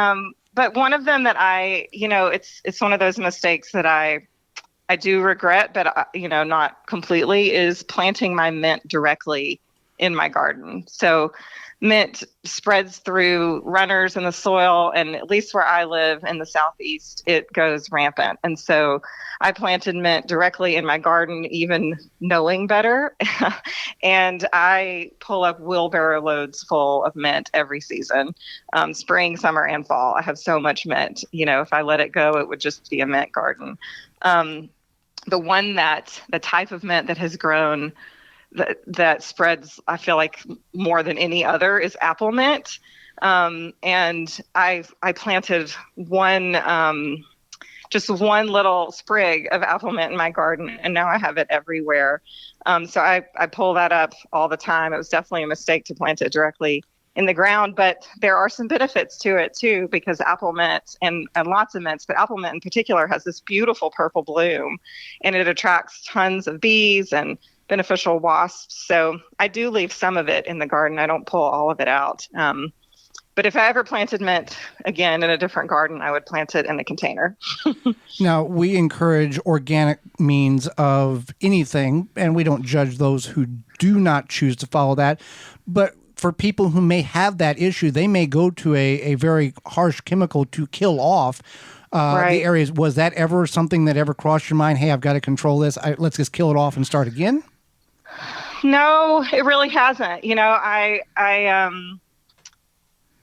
[SPEAKER 5] but one of them that it's one of those mistakes that I do regret, but not completely, is planting my mint directly in my garden. So mint spreads through runners in the soil, and at least where I live in the Southeast, it goes rampant. And so I planted mint directly in my garden, even knowing better. And I pull up wheelbarrow loads full of mint every season, spring, summer, and fall. I have so much mint. If I let it go, it would just be a mint garden. The type of mint that has grown that spreads, I feel like, more than any other is apple mint. And I planted just one little sprig of apple mint in my garden, and now I have it everywhere. So I pull that up all the time. It was definitely a mistake to plant it directly in the ground, but there are some benefits to it too, because apple mint and lots of mints, but apple mint in particular, has this beautiful purple bloom, and it attracts tons of bees and beneficial wasps. So I do leave some of it in the garden. I don't pull all of it out. But if I ever planted mint again in a different garden, I would plant it in a container.
[SPEAKER 1] Now, we encourage organic means of anything, and we don't judge those who do not choose to follow that. But for people who may have that issue, they may go to a very harsh chemical to kill off the areas. Was that ever something that ever crossed your mind? Hey, I've got to control this. Let's just kill it off and start again.
[SPEAKER 5] No, it really hasn't.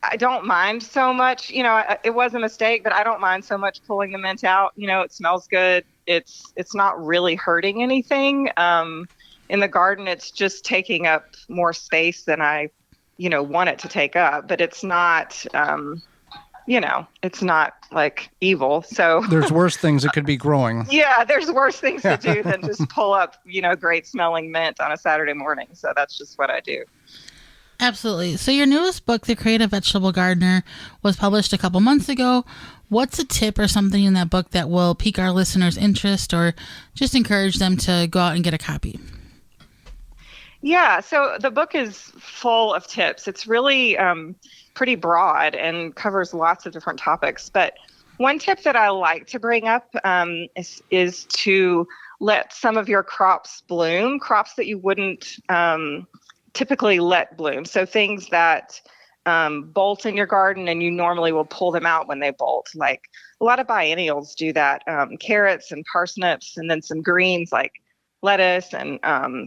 [SPEAKER 5] I don't mind so much. It was a mistake, but I don't mind so much pulling the mint out. It smells good. It's not really hurting anything. In the garden, it's just taking up more space than I, want it to take up. But it's not, it's not like evil. So
[SPEAKER 1] there's worse things that could be growing.
[SPEAKER 5] Yeah, there's worse things to do than just pull up, great smelling mint on a Saturday morning. So that's just what I do.
[SPEAKER 3] Absolutely. So your newest book, The Creative Vegetable Gardener, was published a couple months ago. What's a tip or something in that book that will pique our listeners' interest or just encourage them to go out and get a copy?
[SPEAKER 5] Yeah, so the book is full of tips. It's really pretty broad and covers lots of different topics. But one tip that I like to bring up is to let some of your crops bloom, crops that you wouldn't typically let bloom. So things that bolt in your garden and you normally will pull them out when they bolt. Like a lot of biennials do that, carrots and parsnips, and then some greens like lettuce and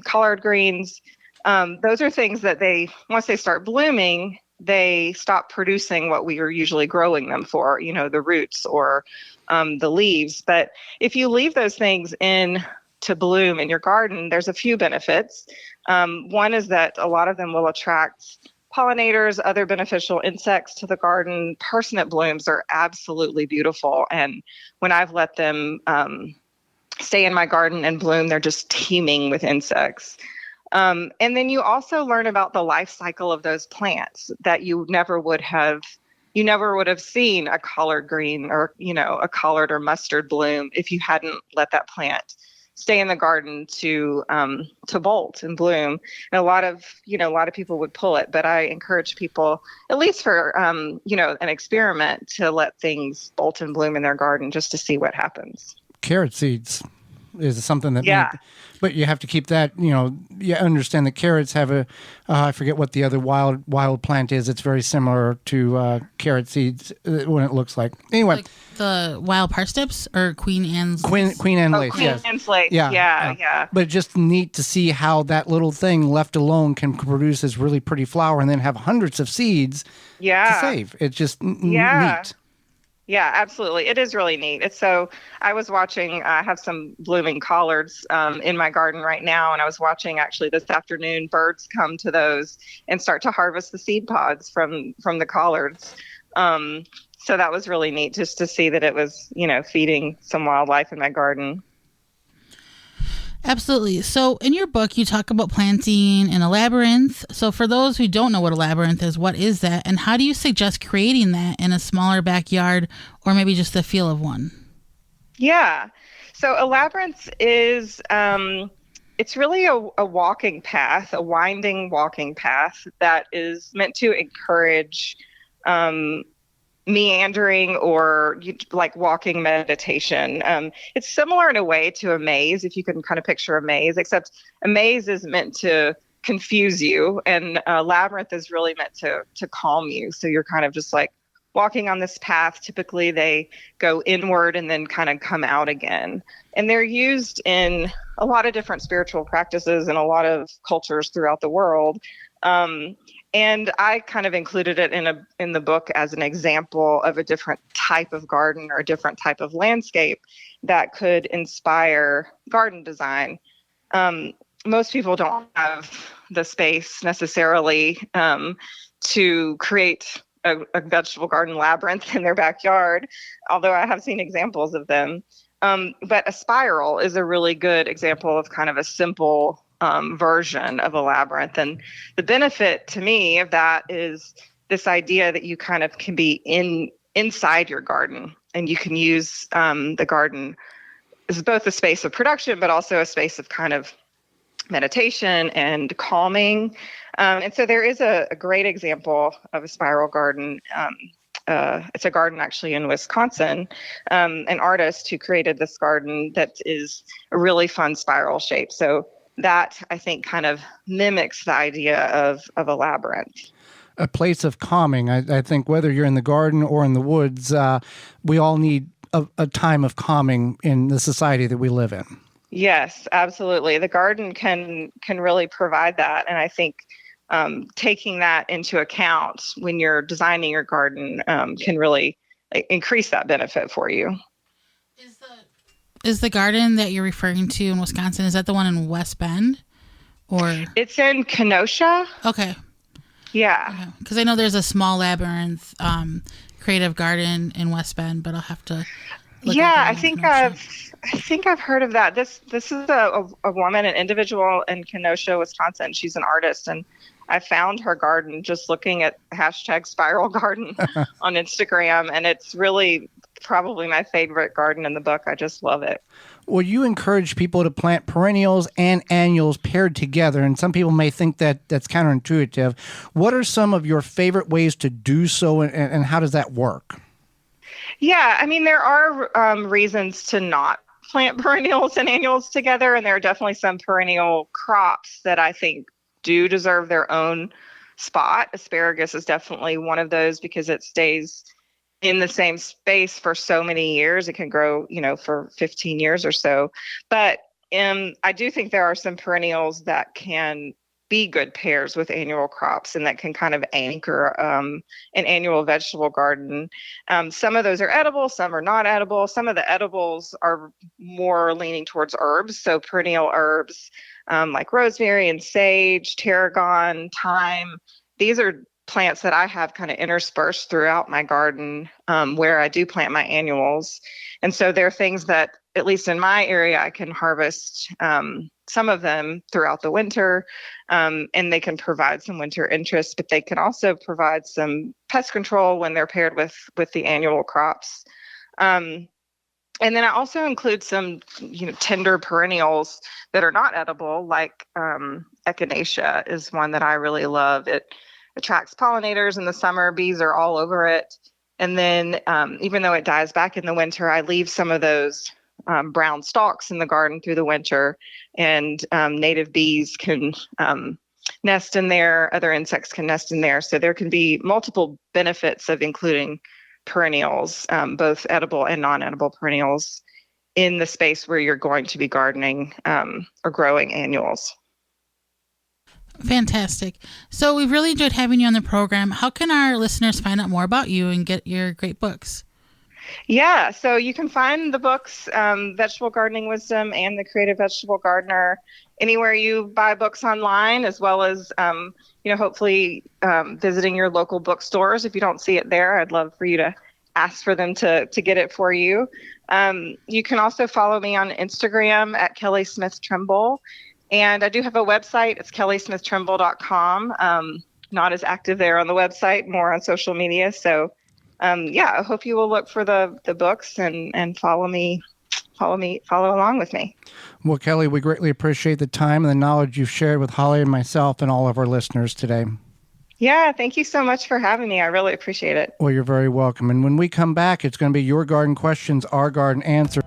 [SPEAKER 5] collard greens. Those are things that once they start blooming, they stop producing what we are usually growing them for, the roots or the leaves. But if you leave those things in to bloom in your garden, there's a few benefits. One is that a lot of them will attract pollinators, other beneficial insects to the garden. Parsnip blooms are absolutely beautiful. And when I've let them stay in my garden and bloom, they're just teeming with insects. And then you also learn about the life cycle of those plants that you never would have seen a collard green or, a collard or mustard bloom if you hadn't let that plant stay in the garden to bolt and bloom. And a lot of people would pull it, but I encourage people, at least for an experiment, to let things bolt and bloom in their garden just to see what happens.
[SPEAKER 1] Carrot seeds is something that but you have to keep that, you understand that carrots have I forget what the other wild plant is. It's very similar to carrot seeds when it looks like. Anyway.
[SPEAKER 3] Like the wild parsnips or Queen Anne's?
[SPEAKER 1] Queen Anne lace,
[SPEAKER 5] Queen
[SPEAKER 1] yes.
[SPEAKER 5] Anne's lace, yeah.
[SPEAKER 1] But it's just neat to see how that little thing left alone can produce this really pretty flower and then have hundreds of seeds to save. It's just neat.
[SPEAKER 5] Yeah, absolutely. It is really neat. I was watching, I have some blooming collards in my garden right now, and I was watching actually this afternoon birds come to those and start to harvest the seed pods from the collards. So that was really neat just to see that it was, feeding some wildlife in my garden.
[SPEAKER 3] Absolutely. So in your book, you talk about planting in a labyrinth. So for those who don't know what a labyrinth is, what is that? And how do you suggest creating that in a smaller backyard or maybe just the feel of one?
[SPEAKER 5] Yeah. So a labyrinth is, it's really a walking path, a winding walking path that is meant to encourage meandering or like walking meditation. It's similar in a way to a maze, if you can kind of picture a maze, except a maze is meant to confuse you, and a labyrinth is really meant to calm you. So you're kind of just like walking on this path. Typically they go inward and then kind of come out again. And they're used in a lot of different spiritual practices and a lot of cultures throughout the world. And I kind of included it in the book as an example of a different type of garden or a different type of landscape that could inspire garden design. Most people don't have the space necessarily to create a vegetable garden labyrinth in their backyard, although I have seen examples of them. But a spiral is a really good example of kind of a simple version of a labyrinth. And the benefit to me of that is this idea that you kind of can be inside your garden, and you can use the garden as both a space of production, but also a space of kind of meditation and calming. And so there is a great example of a spiral garden. It's a garden actually in Wisconsin, an artist who created this garden that is a really fun spiral shape. So that, I think, kind of mimics the idea of a labyrinth.
[SPEAKER 1] A place of calming. I think whether you're in the garden or in the woods, we all need a time of calming in the society that we live in.
[SPEAKER 5] Yes, absolutely. The garden can really provide that. And I think taking that into account when you're designing your garden can really increase that benefit for you.
[SPEAKER 3] Is the garden that you're referring to in Wisconsin, is that the one in West Bend? Or
[SPEAKER 5] it's in Kenosha.
[SPEAKER 3] Okay.
[SPEAKER 5] Yeah.
[SPEAKER 3] Because I know there's a small labyrinth creative garden in West Bend, but I'll have to look
[SPEAKER 5] I think I've heard of that. This is a woman, an individual in Kenosha, Wisconsin. She's an artist, and I found her garden just looking at #spiralgarden on Instagram, and it's really probably my favorite garden in the book. I just love it.
[SPEAKER 1] Well, you encourage people to plant perennials and annuals paired together, and some people may think that that's counterintuitive. What are some of your favorite ways to do so, and how does that work?
[SPEAKER 5] Yeah, I mean, there are reasons to not plant perennials and annuals together, and there are definitely some perennial crops that I think do deserve their own spot. Asparagus is definitely one of those because it stays in the same space for so many years. It can grow, for 15 years or so. But I do think there are some perennials that can be good pairs with annual crops and that can kind of anchor an annual vegetable garden. Some of those are edible, some are not edible. Some of the edibles are more leaning towards herbs. So perennial herbs like rosemary and sage, tarragon, thyme. These are plants that I have kind of interspersed throughout my garden where I do plant my annuals. And so they're things that, at least in my area, I can harvest some of them throughout the winter, and they can provide some winter interest, but they can also provide some pest control when they're paired with the annual crops. And then I also include some, tender perennials that are not edible, like echinacea is one that I really love. It attracts pollinators in the summer. Bees are all over it. And then even though it dies back in the winter, I leave some of those brown stalks in the garden through the winter, and native bees can nest in there. Other insects can nest in there. So there can be multiple benefits of including perennials, both edible and non-edible perennials, in the space where you're going to be gardening or growing annuals.
[SPEAKER 3] Fantastic. So we've really enjoyed having you on the program. How can our listeners find out more about you and get your great books?
[SPEAKER 5] Yeah, so you can find the books, Vegetable Gardening Wisdom and The Creative Vegetable Gardener, anywhere you buy books online, as well as, hopefully visiting your local bookstores. If you don't see it there, I'd love for you to ask for them to get it for you. You can also follow me on Instagram at Kelly Smith Trimble. And I do have a website. It's kellysmithtrimble.com. Not as active there on the website, more on social media. So I hope you will look for the books and follow along with me.
[SPEAKER 1] Well, Kelly, we greatly appreciate the time and the knowledge you've shared with Holly and myself and all of our listeners today.
[SPEAKER 5] Yeah, thank you so much for having me. I really appreciate it.
[SPEAKER 1] Well, you're very welcome. And when we come back, it's going to be your garden questions, our garden answer.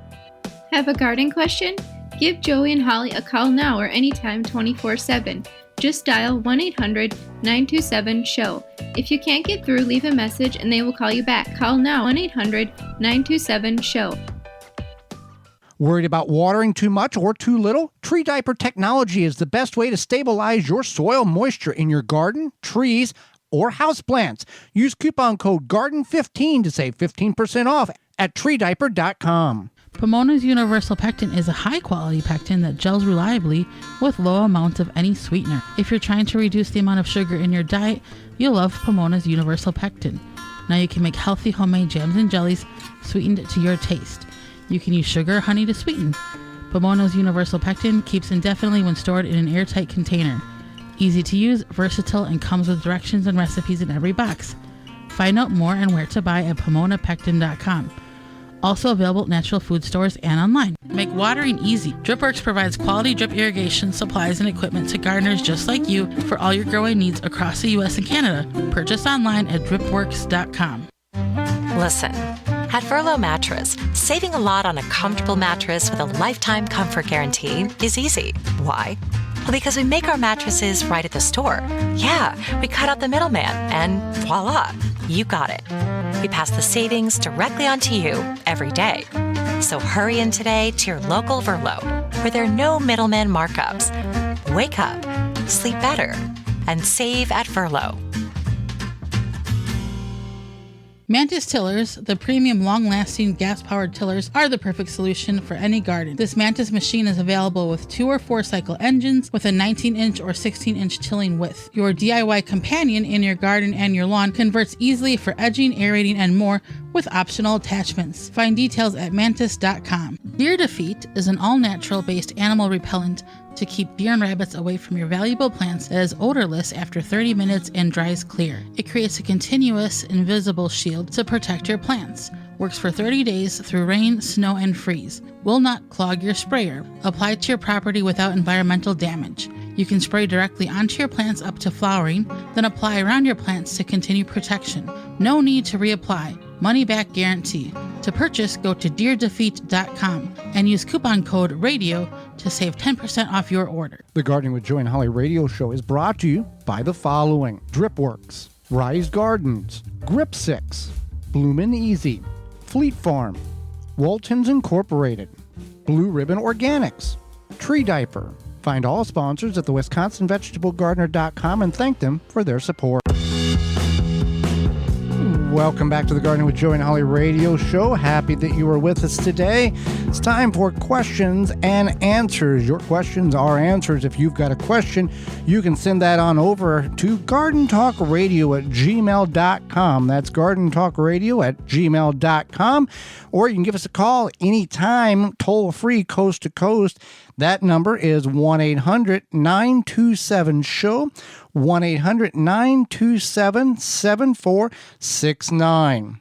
[SPEAKER 2] Have a garden question? Give Joey and Holly a call now or anytime 24/7. Just dial 1-800-927-SHOW. If you can't get through, leave a message and they will call you back. Call now, 1-800-927-SHOW.
[SPEAKER 1] Worried about watering too much or too little? Tree Diaper technology is the best way to stabilize your soil moisture in your garden, trees, or houseplants. Use coupon code GARDEN15 to save 15% off at treediaper.com.
[SPEAKER 3] Pomona's Universal Pectin is a high-quality pectin that gels reliably with low amounts of any sweetener. If you're trying to reduce the amount of sugar in your diet, you'll love Pomona's Universal Pectin. Now you can make healthy homemade jams and jellies sweetened to your taste. You can use sugar or honey to sweeten. Pomona's Universal Pectin keeps indefinitely when stored in an airtight container. Easy to use, versatile, and comes with directions and recipes in every box. Find out more and where to buy at PomonaPectin.com. Also available at natural food stores and online. Make watering easy. DripWorks provides quality drip irrigation supplies and equipment to gardeners just like you for all your growing needs across the U.S. and Canada. Purchase online at dripworks.com.
[SPEAKER 6] Listen, at Furlough Mattress, saving a lot on a comfortable mattress with a lifetime comfort guarantee is easy. Why? Well, because we make our mattresses right at the store. Yeah, we cut out the middleman and voila, you got it. We pass the savings directly onto you every day. So hurry in today to your local Furlough, where there are no middleman markups. Wake up, sleep better, and save at Furlough.
[SPEAKER 3] Mantis tillers, the premium long-lasting gas-powered tillers, are the perfect solution for any garden. This Mantis machine is available with 2 or 4 cycle engines with a 19-inch or 16-inch tilling width. Your DIY companion in your garden and your lawn converts easily for edging, aerating, and more with optional attachments. Find details at mantis.com. Deer Defeat is an all-natural based animal repellent to keep deer and rabbits away from your valuable plants that is odorless after 30 minutes and dries clear. It creates a continuous, invisible shield to protect your plants. Works for 30 days through rain, snow, and freeze. Will not clog your sprayer. Apply to your property without environmental damage. You can spray directly onto your plants up to flowering, then apply around your plants to continue protection. No need to reapply. Money back guarantee. To purchase, go to deerdefeat.com and use coupon code RADIO to save 10% off your order.
[SPEAKER 1] The Gardening with Joy and Holly radio show is brought to you by the following: DripWorks, Rise Gardens, Grip 6, Bloomin' Easy, Fleet Farm, Waltons Incorporated, Blue Ribbon Organics, Tree Diaper. Find all sponsors at the WisconsinVegetableGardener.com and thank them for their support. Welcome back to the Gardening with Joy and Holly radio show. Happy that you are with us today. It's time for questions and answers. Your questions are answers. If you've got a question, you can send that on over to gardentalkradio@gmail.com. That's gardentalkradio@gmail.com. Or you can give us a call anytime, toll-free, coast to coast. That number is 1-800-927-SHOW, 1-800-927-7469.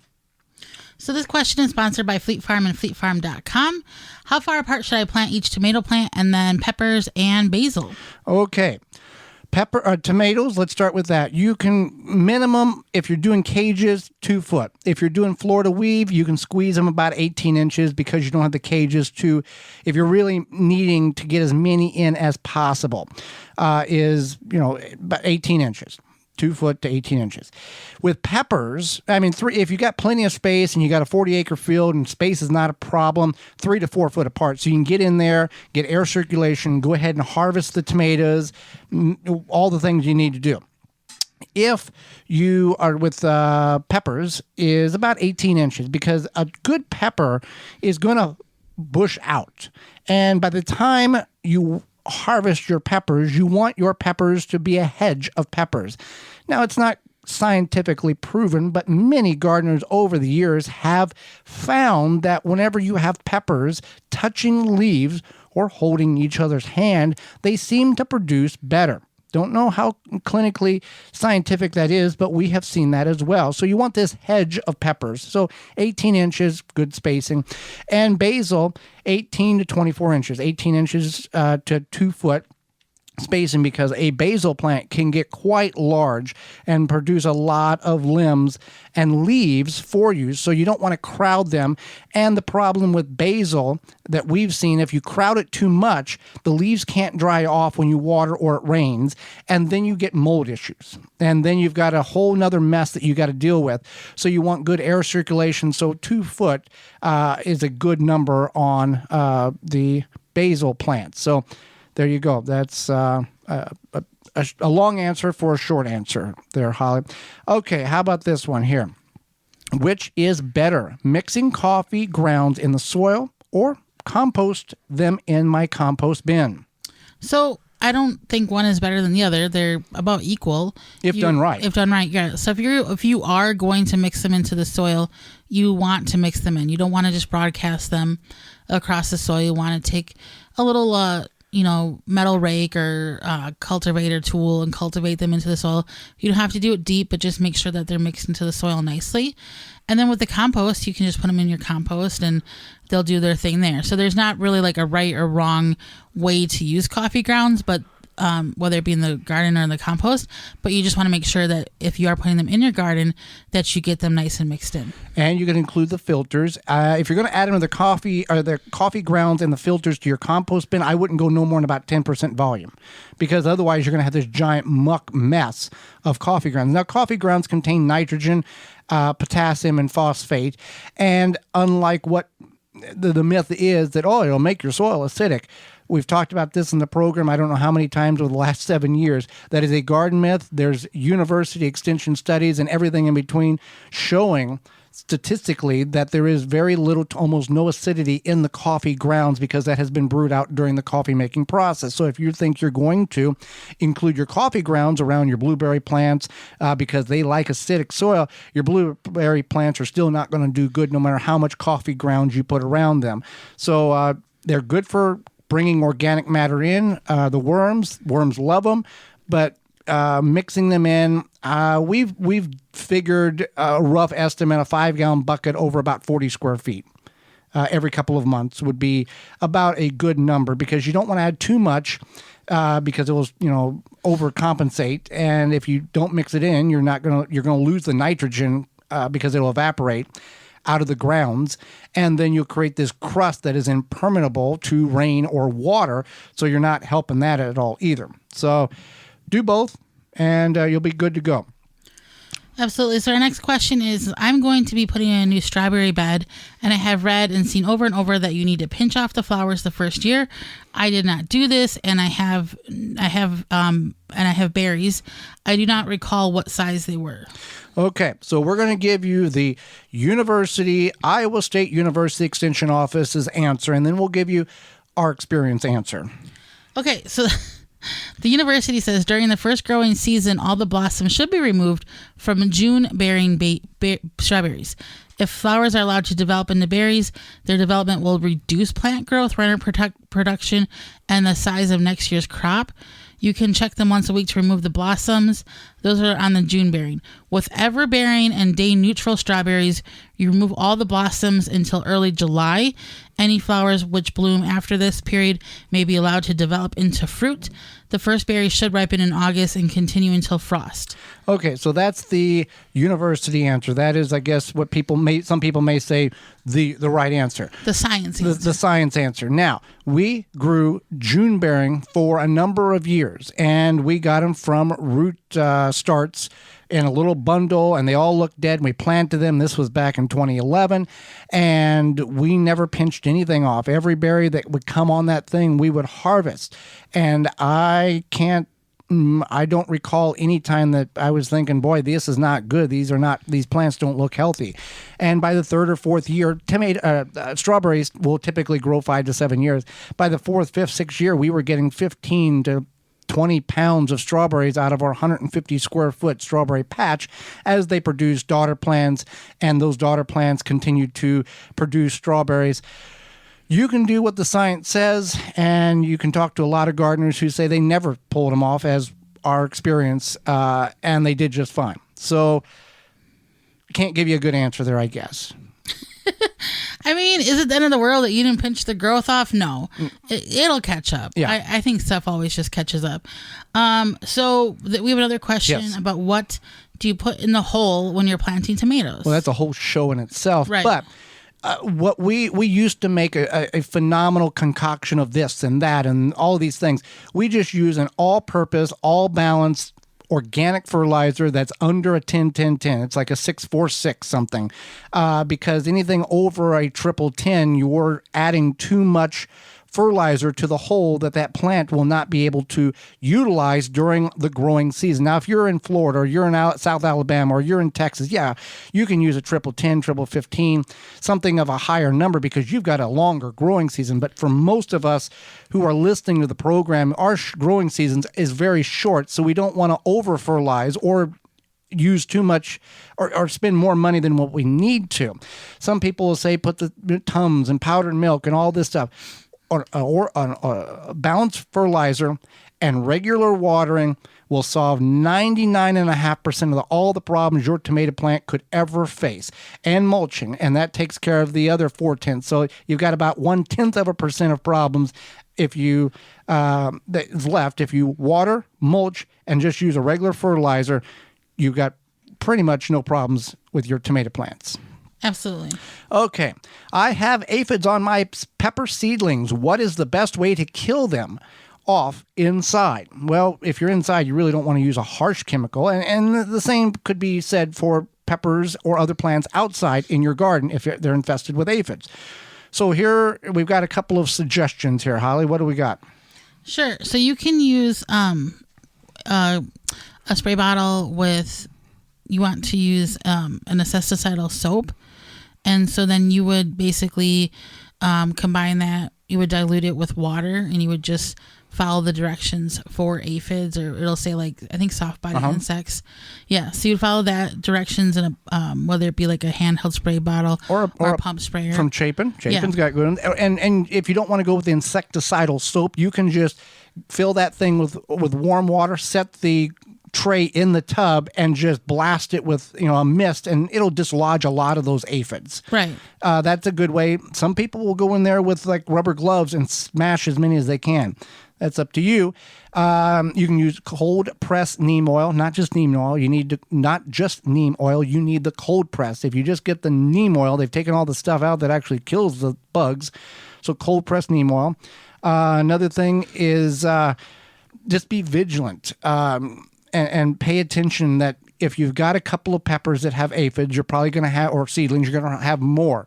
[SPEAKER 3] So this question is sponsored by Fleet Farm and fleetfarm.com. How far apart should I plant each tomato plant and then peppers and basil?
[SPEAKER 1] Okay. Tomatoes, let's start with that. You can minimum, if you're doing cages, 2 foot. If you're doing Florida weave, you can squeeze them about 18 inches because you don't have the cages to, if you're really needing to get as many in as possible, about 18 inches. 2 foot to 18 inches. With peppers, if you got plenty of space and you got a 40-acre field and space is not a problem, 3 to 4 foot apart. So you can get in there, get air circulation, go ahead and harvest the tomatoes, all the things you need to do. If you are with peppers, is about 18 inches because a good pepper is going to bush out. And by the time you harvest your peppers, you want your peppers to be a hedge of peppers. Now, it's not scientifically proven, but many gardeners over the years have found that whenever you have peppers touching leaves or holding each other's hand, they seem to produce better. Don't know how clinically scientific that is, but we have seen that as well. So you want this hedge of peppers. So 18 inches, good spacing. And basil, 18 to 24 inches, 18 inches to 2 foot spacing, because a basil plant can get quite large and produce a lot of limbs and leaves for you, so you don't want to crowd them. And the problem with basil that we've seen, if you crowd it too much, the leaves can't dry off when you water or it rains, and then you get mold issues. And then you've got a whole nother mess that you got to deal with. So you want good air circulation. So 2 foot is a good number on the basil plants. So there you go. That's a long answer for a short answer there, Holly. Okay, how about this one here? Which is better, mixing coffee grounds in the soil or compost them in my compost bin?
[SPEAKER 3] So I don't think one is better than the other. They're about equal.
[SPEAKER 1] If done right.
[SPEAKER 3] If done right, yeah. So if you are going to mix them into the soil, you want to mix them in. You don't want to just broadcast them across the soil. You want to take a little metal rake or cultivator tool and cultivate them into the soil. You don't have to do it deep, but just make sure that they're mixed into the soil nicely. And then with the compost, you can just put them in your compost and they'll do their thing there. So there's not really like a right or wrong way to use coffee grounds, but whether it be in the garden or in the compost, but you just want to make sure that if you are putting them in your garden, that you get them nice and mixed in.
[SPEAKER 1] And you can include the filters. If you're going to add them to the coffee grounds and the filters to your compost bin, I wouldn't go no more than about 10% volume, because otherwise you're going to have this giant muck mess of coffee grounds. Now, coffee grounds contain nitrogen, potassium, and phosphate, and unlike what the myth is that, it'll make your soil acidic. We've talked about this in the program, I don't know how many times over the last 7 years. That is a garden myth. There's university extension studies and everything in between showing statistically that there is very little to almost no acidity in the coffee grounds, because that has been brewed out during the coffee making process. So if you think you're going to include your coffee grounds around your blueberry plants because they like acidic soil, your blueberry plants are still not going to do good no matter how much coffee grounds you put around them. So they're good for bringing organic matter in. The worms love them, but mixing them in, we've figured a rough estimate, a 5-gallon bucket over about 40 square feet every couple of months would be about a good number, because you don't want to add too much because it will overcompensate, and if you don't mix it in, you're going to lose the nitrogen because it'll evaporate out of the grounds, and then you'll create this crust that is impermeable to rain or water, so you're not helping that at all either. So do both, and you'll be good to go.
[SPEAKER 3] Absolutely. So our next question is, I'm going to be putting in a new strawberry bed, and I have read and seen over and over that you need to pinch off the flowers the first year. I did not do this, and I have berries. I do not recall what size they were.
[SPEAKER 1] Okay, so we're going to give you the Iowa State University Extension Office's answer, and then we'll give you our experience answer.
[SPEAKER 3] Okay, so the university says during the first growing season, all the blossoms should be removed from June-bearing strawberries. If flowers are allowed to develop into berries, their development will reduce plant growth, runner production, and the size of next year's crop. You can check them once a week to remove the blossoms. Those are on the June bearing. With ever bearing and day neutral strawberries, you remove all the blossoms until early July. Any flowers which bloom after this period may be allowed to develop into fruit. The first berries should ripen in August and continue until frost.
[SPEAKER 1] Okay, so that's the university answer. That is, I guess, what some people may say the right answer.
[SPEAKER 3] The science answer.
[SPEAKER 1] The science answer. Now, we grew June bearing for a number of years, and we got them from root starts in a little bundle, and they all looked dead, and we planted them. This was back in 2011, and we never pinched anything off. Every berry that would come on that thing, we would harvest. And I don't recall any time that I was thinking, boy, this is not good. These plants don't look healthy. And by the third or fourth year, strawberries will typically grow 5 to 7 years. By the fourth, fifth, sixth year, we were getting 15 to 20 pounds of strawberries out of our 150 square foot strawberry patch as they produce daughter plants, and those daughter plants continue to produce strawberries. You can do what the science says, and you can talk to a lot of gardeners who say they never pulled them off, as our experience, and they did just fine. So can't give you a good answer there, I guess.
[SPEAKER 3] I mean, is it the end of the world that you didn't pinch the growth off? No, it'll catch up.
[SPEAKER 1] Yeah.
[SPEAKER 3] I think stuff always just catches up. So we have another question about what do you put in the hole when you're planting tomatoes?
[SPEAKER 1] Well, that's a whole show in itself.
[SPEAKER 3] Right.
[SPEAKER 1] But what we used to make a phenomenal concoction of this and that and all of these things. We just use an all-purpose, all-balanced organic fertilizer that's under a 10-10-10. It's like a 6-4-6 something, because anything over a 10-10, you're adding too much fertilizer to the hole that plant will not be able to utilize during the growing season. Now, if you're in Florida or you're in South Alabama or you're in Texas, you can use a 10-10, 15, something of a higher number because you've got a longer growing season. But for most of us who are listening to the program, our growing season is very short, so we don't want to over-fertilize or use too much or spend more money than what we need to. Some people will say put the Tums and powdered milk and all this stuff. Or a balanced fertilizer and regular watering will solve 99.5% of all the problems your tomato plant could ever face. And mulching, and that takes care of the other 4/10. So you've got about 0.1% of problems if you that is left. If you water, mulch, and just use a regular fertilizer, you've got pretty much no problems with your tomato plants.
[SPEAKER 3] Absolutely.
[SPEAKER 1] Okay. I have aphids on my pepper seedlings. What is the best way to kill them off inside? Well, if you're inside, you really don't want to use a harsh chemical. And the same could be said for peppers or other plants outside in your garden if they're infested with aphids. So here we've got a couple of suggestions here. Holly, what do we got?
[SPEAKER 3] Sure. So you can use a spray bottle with, you want to use an insecticidal soap. And so then you would basically combine that, you would dilute it with water, and you would just follow the directions for aphids, or it'll say like, I think soft body insects. Yeah. So you'd follow that directions in a, whether it be like a handheld spray bottle or a pump sprayer.
[SPEAKER 1] From Chapin. Chapin's got good. And if you don't want to go with the insecticidal soap, you can just fill that thing with warm water, set the tray in the tub and just blast it with a mist, and it'll dislodge a lot of those aphids.
[SPEAKER 3] Right.
[SPEAKER 1] That's a good way. Some people will go in there with like rubber gloves and smash as many as they can. That's up to you. You can use cold press neem oil, not just neem oil. You need not just neem oil. You need the cold press. If you just get the neem oil, they've taken all the stuff out that actually kills the bugs. So cold press neem oil. Another thing is just be vigilant. And pay attention that if you've got a couple of peppers that have aphids, you're probably going to have, or seedlings, you're going to have more.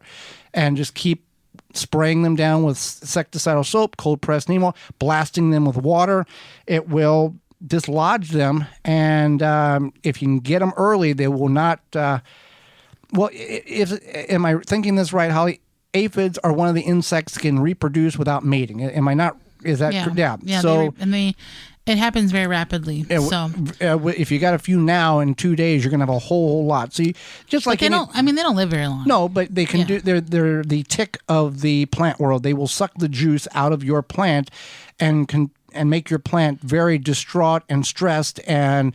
[SPEAKER 1] And just keep spraying them down with insecticidal soap, cold pressed neem oil, blasting them with water. It will dislodge them. And if you can get them early, they will not. Am I thinking this right, Holly? Aphids are one of the insects that can reproduce without mating. Am I not? Is that correct?
[SPEAKER 3] Yeah.
[SPEAKER 1] So,
[SPEAKER 3] it happens very rapidly.
[SPEAKER 1] If you got a few now, in 2 days, you're going to have a whole lot. So just like
[SPEAKER 3] they don't live very long.
[SPEAKER 1] No, but they can do. They're the tick of the plant world. They will suck the juice out of your plant, and and make your plant very distraught and stressed and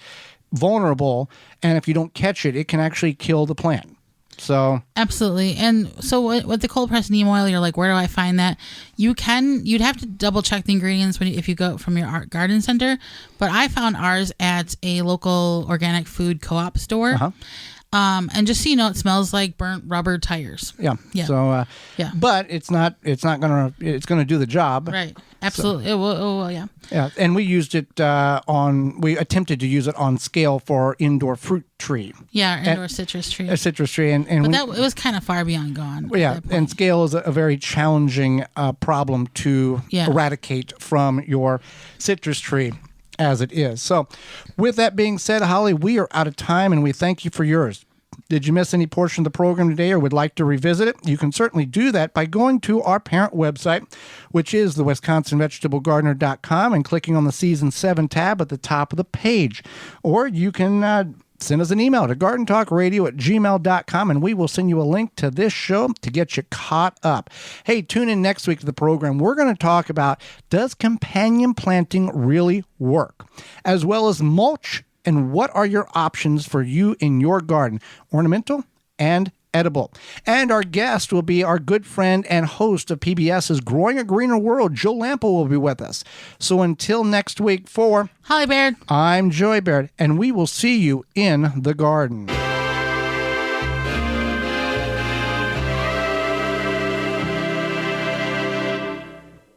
[SPEAKER 1] vulnerable. And if you don't catch it, it can actually kill the plant. So
[SPEAKER 3] absolutely. And so with the cold pressed neem oil, you're like, where do I find that? You'd have to double check the ingredients if you go from your garden center. But I found ours at a local organic food co-op store.
[SPEAKER 1] Uh-huh.
[SPEAKER 3] And just so you know, it smells like burnt rubber tires.
[SPEAKER 1] Yeah.
[SPEAKER 3] Yeah.
[SPEAKER 1] So,
[SPEAKER 3] yeah.
[SPEAKER 1] But it's gonna do the job.
[SPEAKER 3] Right. Absolutely. So, it will. Yeah.
[SPEAKER 1] Yeah. And we used it we attempted to use it on scale for indoor fruit tree.
[SPEAKER 3] Yeah. Indoor citrus tree.
[SPEAKER 1] A citrus tree. But
[SPEAKER 3] it was kind of far beyond gone.
[SPEAKER 1] Yeah. And scale is a very challenging problem to eradicate from your citrus tree, as it is. So with that being said, Holly, we are out of time and we thank you for yours. Did you miss any portion of the program today or would like to revisit it? You can certainly do that by going to our parent website, which is the WisconsinVegetableGardener.com, and clicking on the Season 7 tab at the top of the page. Or you can send us an email to gardentalkradio@gmail.com, and we will send you a link to this show to get you caught up. Hey, tune in next week to the program. We're going to talk about, does companion planting really work? As well as mulch, and what are your options for you in your garden, ornamental and edible. And our guest will be our good friend and host of PBS's Growing a Greener World, Joe Lampo, will be with us. So until next week, for
[SPEAKER 3] Holly Baird,
[SPEAKER 1] I'm Joy Baird, and we will see you in the garden.